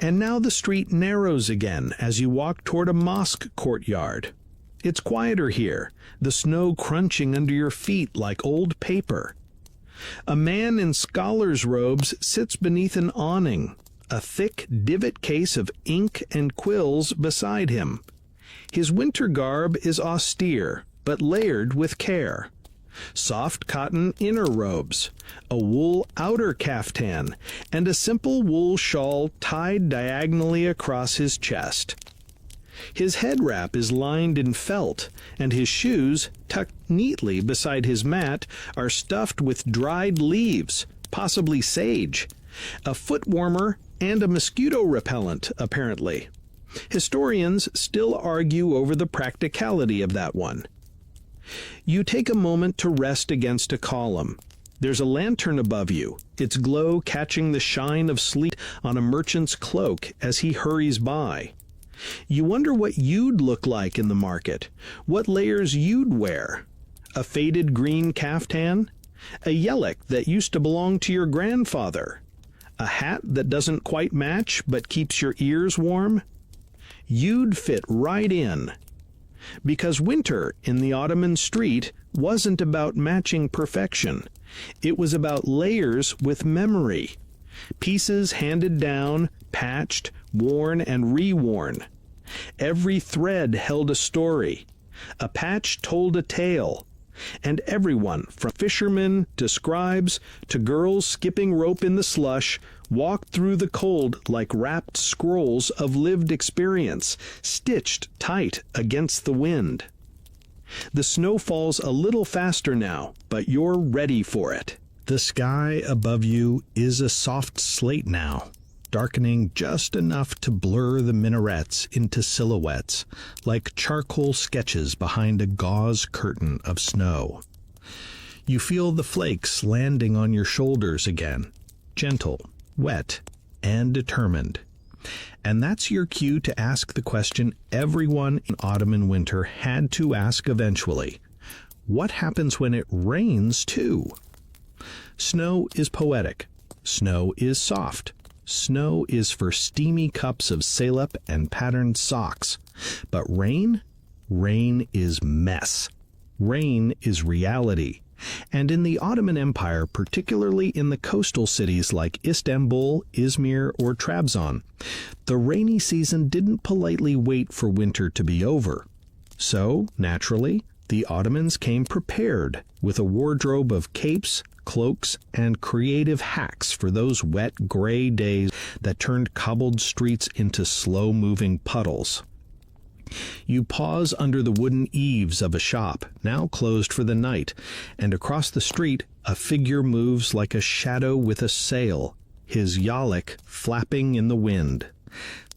And now the street narrows again as you walk toward a mosque courtyard. It's quieter here, the snow crunching under your feet like old paper. A man in scholar's robes sits beneath an awning, a thick divot case of ink and quills beside him. His winter garb is austere, but layered with care. soft cotton inner robes, a wool outer caftan, and a simple wool shawl tied diagonally across his chest. His head wrap is lined in felt, and his shoes, tucked neatly beside his mat, are stuffed with dried leaves, possibly sage, a foot warmer, and a mosquito repellent, apparently. Historians still argue over the practicality of that one. You take a moment to rest against a column. There's a lantern above you, its glow catching the shine of sleet on a merchant's cloak as he hurries by. You wonder what you'd look like in the market, what layers you'd wear. A faded green caftan? A yellock that used to belong to your grandfather? A hat that doesn't quite match but keeps your ears warm? You'd fit right in. Because winter in the Ottoman street wasn't about matching perfection. It was about layers with memory. Pieces handed down, patched, worn, and reworn. Every thread held a story. A patch told a tale. And everyone, from fishermen to scribes to girls skipping rope in the slush, walked through the cold like wrapped scrolls of lived experience, stitched tight against the wind. The snow falls a little faster now, but you're ready for it. The sky above you is a soft slate now, darkening just enough to blur the minarets into silhouettes, like charcoal sketches behind a gauze curtain of snow. You feel the flakes landing on your shoulders again, gentle, wet, and determined. And that's your cue to ask the question everyone in Ottoman winter had to ask eventually. What happens when it rains, too? Snow is poetic. Snow is soft. Snow is for steamy cups of salep and patterned socks. But rain? Rain is mess. Rain is reality. And in the Ottoman Empire, particularly in the coastal cities like Istanbul, Izmir, or Trabzon, the rainy season didn't politely wait for winter to be over. So, naturally, the Ottomans came prepared with a wardrobe of capes, cloaks, and creative hacks for those wet, gray days that turned cobbled streets into slow-moving puddles. You pause under the wooden eaves of a shop, now closed for the night, and across the street a figure moves like a shadow with a sail, his yalek flapping in the wind.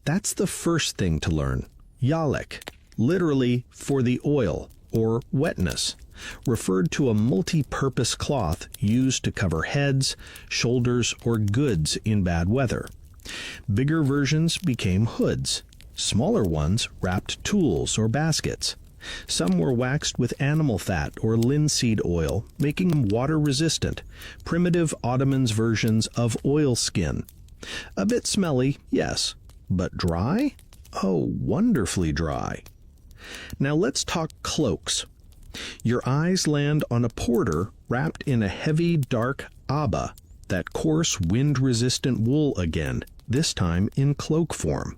That's the first thing to learn. Yalek, literally for the oil, or wetness, referred to a multi-purpose cloth used to cover heads, shoulders, or goods in bad weather. Bigger versions became hoods. Smaller ones wrapped tools or baskets. Some were waxed with animal fat or linseed oil, making them water-resistant, primitive Ottoman's versions of oilskin. A bit smelly, yes, but dry? Oh, wonderfully dry. Now let's talk cloaks. Your eyes land on a porter wrapped in a heavy, dark abba, that coarse, wind-resistant wool again, this time in cloak form.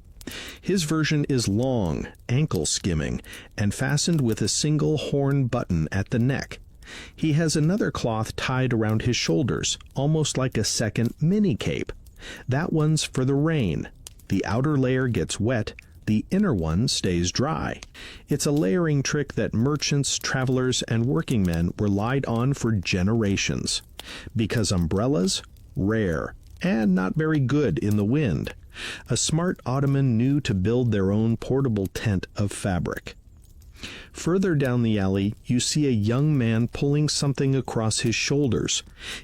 His version is long, ankle-skimming, and fastened with a single horn button at the neck. He has another cloth tied around his shoulders, almost like a second mini-cape. That one's for the rain. The outer layer gets wet, the inner one stays dry. It's a layering trick that merchants, travelers, and working men relied on for generations. Because umbrellas? Rare, and not very good in the wind. A smart Ottoman knew to build their own portable tent of fabric. Further down the alley, you see a young man pulling something across his shoulders.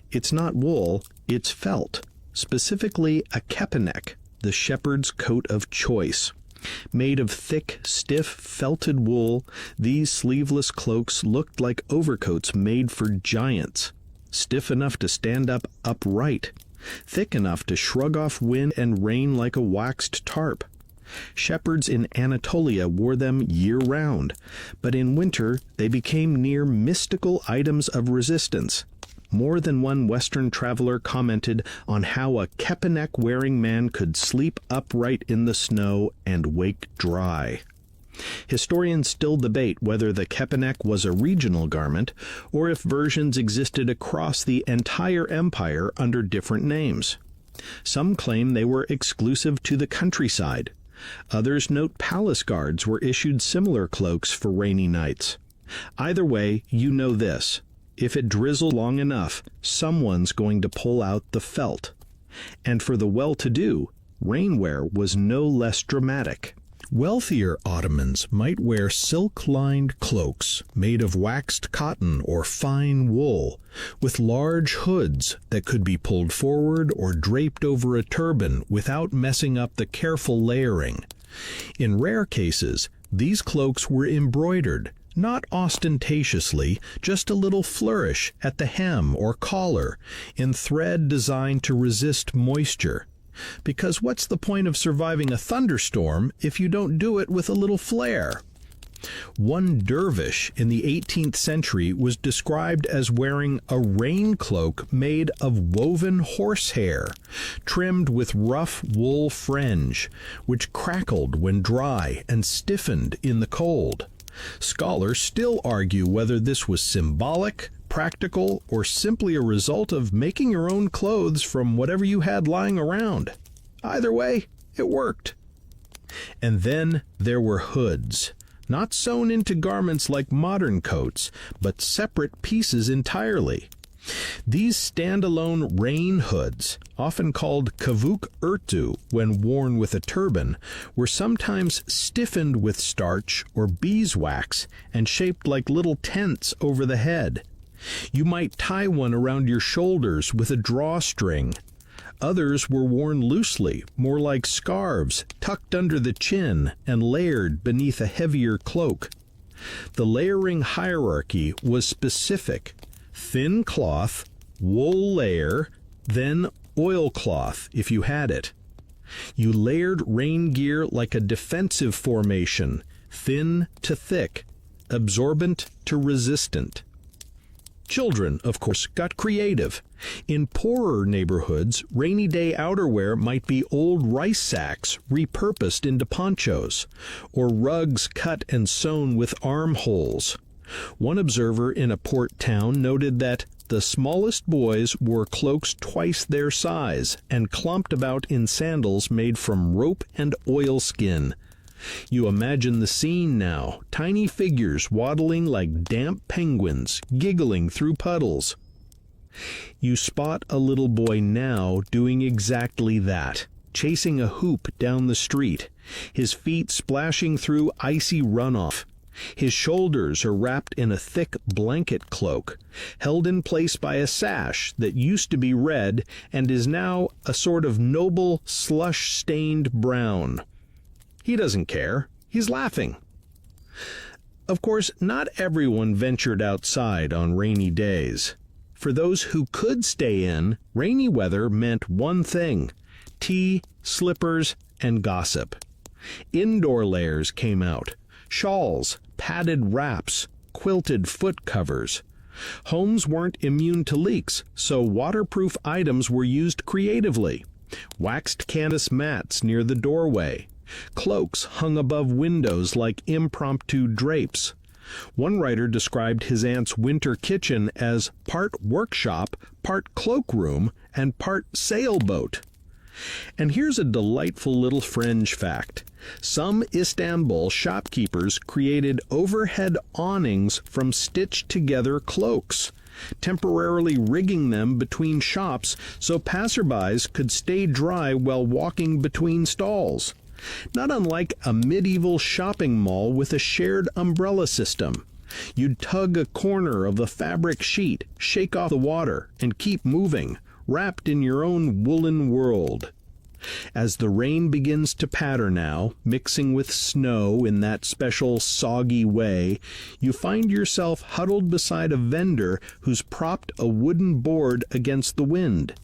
It's not wool, it's felt, specifically a kepenek, the shepherd's coat of choice. Made of thick, stiff, felted wool, these sleeveless cloaks looked like overcoats made for giants, stiff enough to stand up upright, thick enough to shrug off wind and rain like a waxed tarp. Shepherds in Anatolia wore them year-round, but in winter they became near mystical items of resistance. More than one Western traveler commented on how a kepenek-wearing man could sleep upright in the snow and wake dry. Historians still debate whether the kepenek was a regional garment or if versions existed across the entire empire under different names. Some claim they were exclusive to the countryside. Others note palace guards were issued similar cloaks for rainy nights. Either way, you know this. If it drizzled long enough, someone's going to pull out the felt. And for the well-to-do, rainwear was no less dramatic. Wealthier Ottomans might wear silk-lined cloaks made of waxed cotton or fine wool, with large hoods that could be pulled forward or draped over a turban without messing up the careful layering. In rare cases, these cloaks were embroidered, not ostentatiously, just a little flourish at the hem or collar, in thread designed to resist moisture. Because what's the point of surviving a thunderstorm if you don't do it with a little flair? One dervish in the 18th century was described as wearing a rain cloak made of woven horsehair, trimmed with rough wool fringe, which crackled when dry and stiffened in the cold. Scholars still argue whether this was symbolic, practical, or simply a result of making your own clothes from whatever you had lying around. Either way, it worked. And then there were hoods, not sewn into garments like modern coats, but separate pieces entirely. These standalone rain hoods, often called kavuk urtu when worn with a turban, were sometimes stiffened with starch or beeswax and shaped like little tents over the head. You might tie one around your shoulders with a drawstring. Others were worn loosely, more like scarves, tucked under the chin and layered beneath a heavier cloak. The layering hierarchy was specific: thin cloth, wool layer, then oilcloth if you had it. You layered rain gear like a defensive formation, thin to thick, absorbent to resistant. Children, of course, got creative. In poorer neighborhoods, rainy day outerwear might be old rice sacks repurposed into ponchos, or rugs cut and sewn with armholes. One observer in a port town noted that the smallest boys wore cloaks twice their size and clumped about in sandals made from rope and oilskin. You imagine the scene now, tiny figures waddling like damp penguins, giggling through puddles. You spot a little boy now doing exactly that, chasing a hoop down the street, his feet splashing through icy runoff. His shoulders are wrapped in a thick blanket cloak, held in place by a sash that used to be red and is now a sort of noble slush-stained brown. He doesn't care. He's laughing. Of course, not everyone ventured outside on rainy days. For those who could stay in, rainy weather meant one thing: tea, slippers, and gossip. Indoor layers came out: shawls, padded wraps, quilted foot covers. Homes weren't immune to leaks, so waterproof items were used creatively. Waxed canvas mats near the doorway. Cloaks hung above windows like impromptu drapes. One writer described his aunt's winter kitchen as part workshop, part cloakroom, and part sailboat. And here's a delightful little fringe fact. Some Istanbul shopkeepers created overhead awnings from stitched-together cloaks, temporarily rigging them between shops so passerbys could stay dry while walking between stalls. Not unlike a medieval shopping mall with a shared umbrella system. You'd tug a corner of the fabric sheet, shake off the water, and keep moving, wrapped in your own woolen world. As the rain begins to patter now, mixing with snow in that special soggy way, you find yourself huddled beside a vendor who's propped a wooden board against the wind.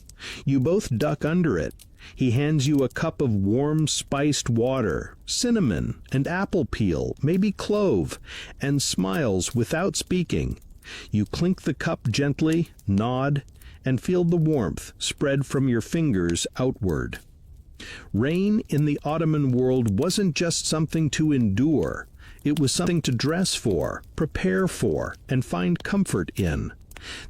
You both duck under it. He hands you a cup of warm spiced water, cinnamon and apple peel, maybe clove, and smiles without speaking. You clink the cup gently, nod, and feel the warmth spread from your fingers outward. Rain in the Ottoman world wasn't just something to endure. It was something to dress for, prepare for, and find comfort in.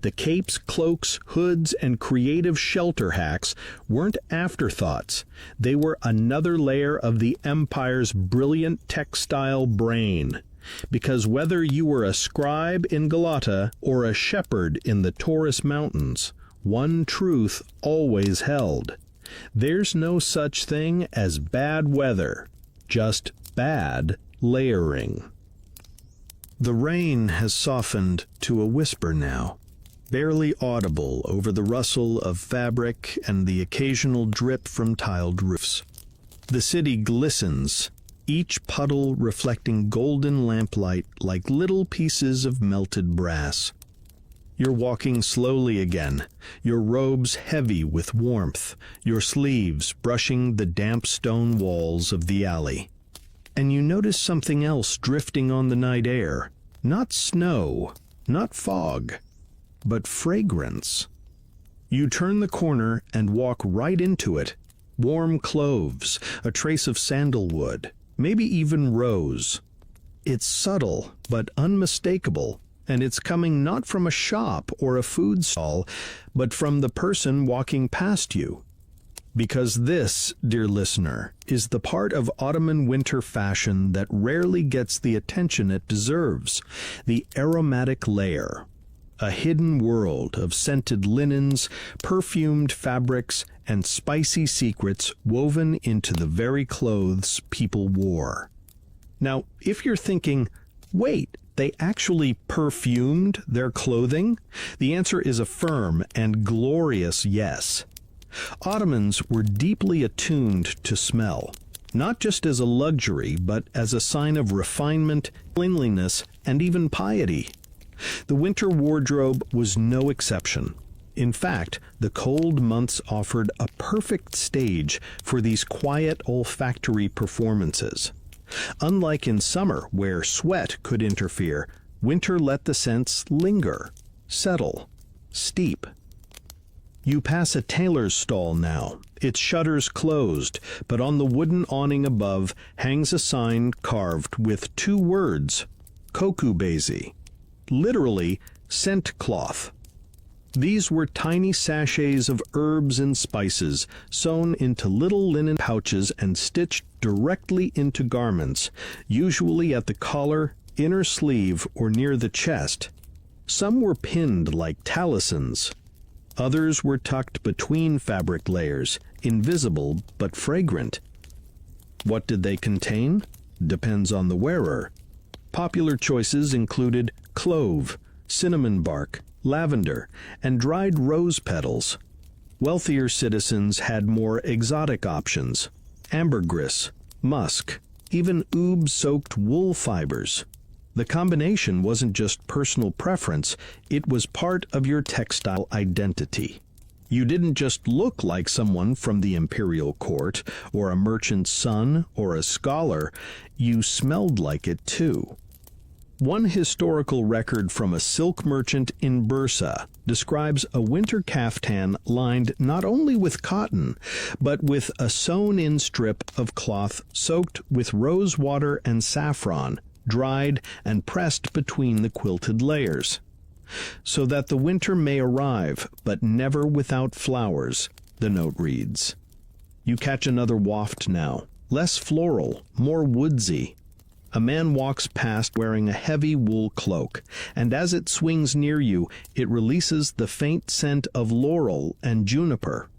The capes, cloaks, hoods, and creative shelter hacks weren't afterthoughts. They were another layer of the empire's brilliant textile brain. Because whether you were a scribe in Galata or a shepherd in the Taurus Mountains, one truth always held. There's no such thing as bad weather, just bad layering. The rain has softened to a whisper now, barely audible over the rustle of fabric and the occasional drip from tiled roofs. The city glistens, each puddle reflecting golden lamplight like little pieces of melted brass. You're walking slowly again, your robes heavy with warmth, your sleeves brushing the damp stone walls of the alley. And you notice something else drifting on the night air. Not snow, not fog, but fragrance. You turn the corner and walk right into it. Warm cloves, a trace of sandalwood, maybe even rose. It's subtle but unmistakable, and it's coming not from a shop or a food stall, but from the person walking past you. Because this, dear listener, is the part of Ottoman winter fashion that rarely gets the attention it deserves, the aromatic layer. A hidden world of scented linens, perfumed fabrics, and spicy secrets woven into the very clothes people wore. Now, if you're thinking, wait, they actually perfumed their clothing? The answer is a firm and glorious yes. Ottomans were deeply attuned to smell, not just as a luxury, but as a sign of refinement, cleanliness, and even piety. The winter wardrobe was no exception. In fact, the cold months offered a perfect stage for these quiet olfactory performances. Unlike in summer, where sweat could interfere, winter let the scents linger, settle, steep. You pass a tailor's stall now, its shutters closed, but on the wooden awning above hangs a sign carved with two words, kokubezi, literally scent cloth. These were tiny sachets of herbs and spices sewn into little linen pouches and stitched directly into garments, usually at the collar, inner sleeve, or near the chest. Some were pinned like talismans. Others were tucked between fabric layers, invisible but fragrant. What did they contain? Depends on the wearer. Popular choices included clove, cinnamon bark, lavender, and dried rose petals. Wealthier citizens had more exotic options: ambergris, musk, even oob-soaked wool fibers. The combination wasn't just personal preference, it was part of your textile identity. You didn't just look like someone from the imperial court, or a merchant's son, or a scholar, you smelled like it too. One historical record from a silk merchant in Bursa describes a winter caftan lined not only with cotton, but with a sewn-in strip of cloth soaked with rose water and saffron, dried and pressed between the quilted layers. So that the winter may arrive, but never without flowers, the note reads. You catch another waft now, less floral, more woodsy. A man walks past wearing a heavy wool cloak, and as it swings near you, it releases the faint scent of laurel and juniper.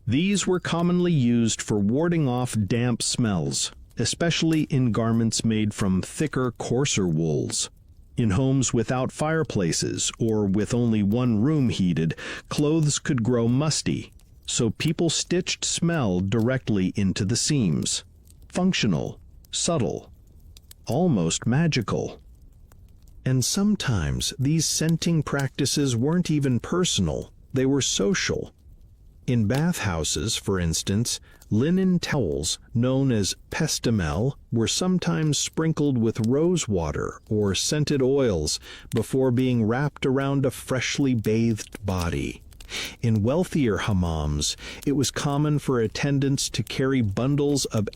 These were commonly used for warding off damp smells, especially in garments made from thicker, coarser wools. In homes without fireplaces, or with only one room heated, clothes could grow musty, so people stitched smell directly into the seams. Functional, subtle, almost magical. And sometimes these scenting practices weren't even personal, they were social. In bathhouses, for instance, linen towels, known as pestimel, were sometimes sprinkled with rose water or scented oils before being wrapped around a freshly bathed body. In wealthier hammams, it was common for attendants to carry bundles of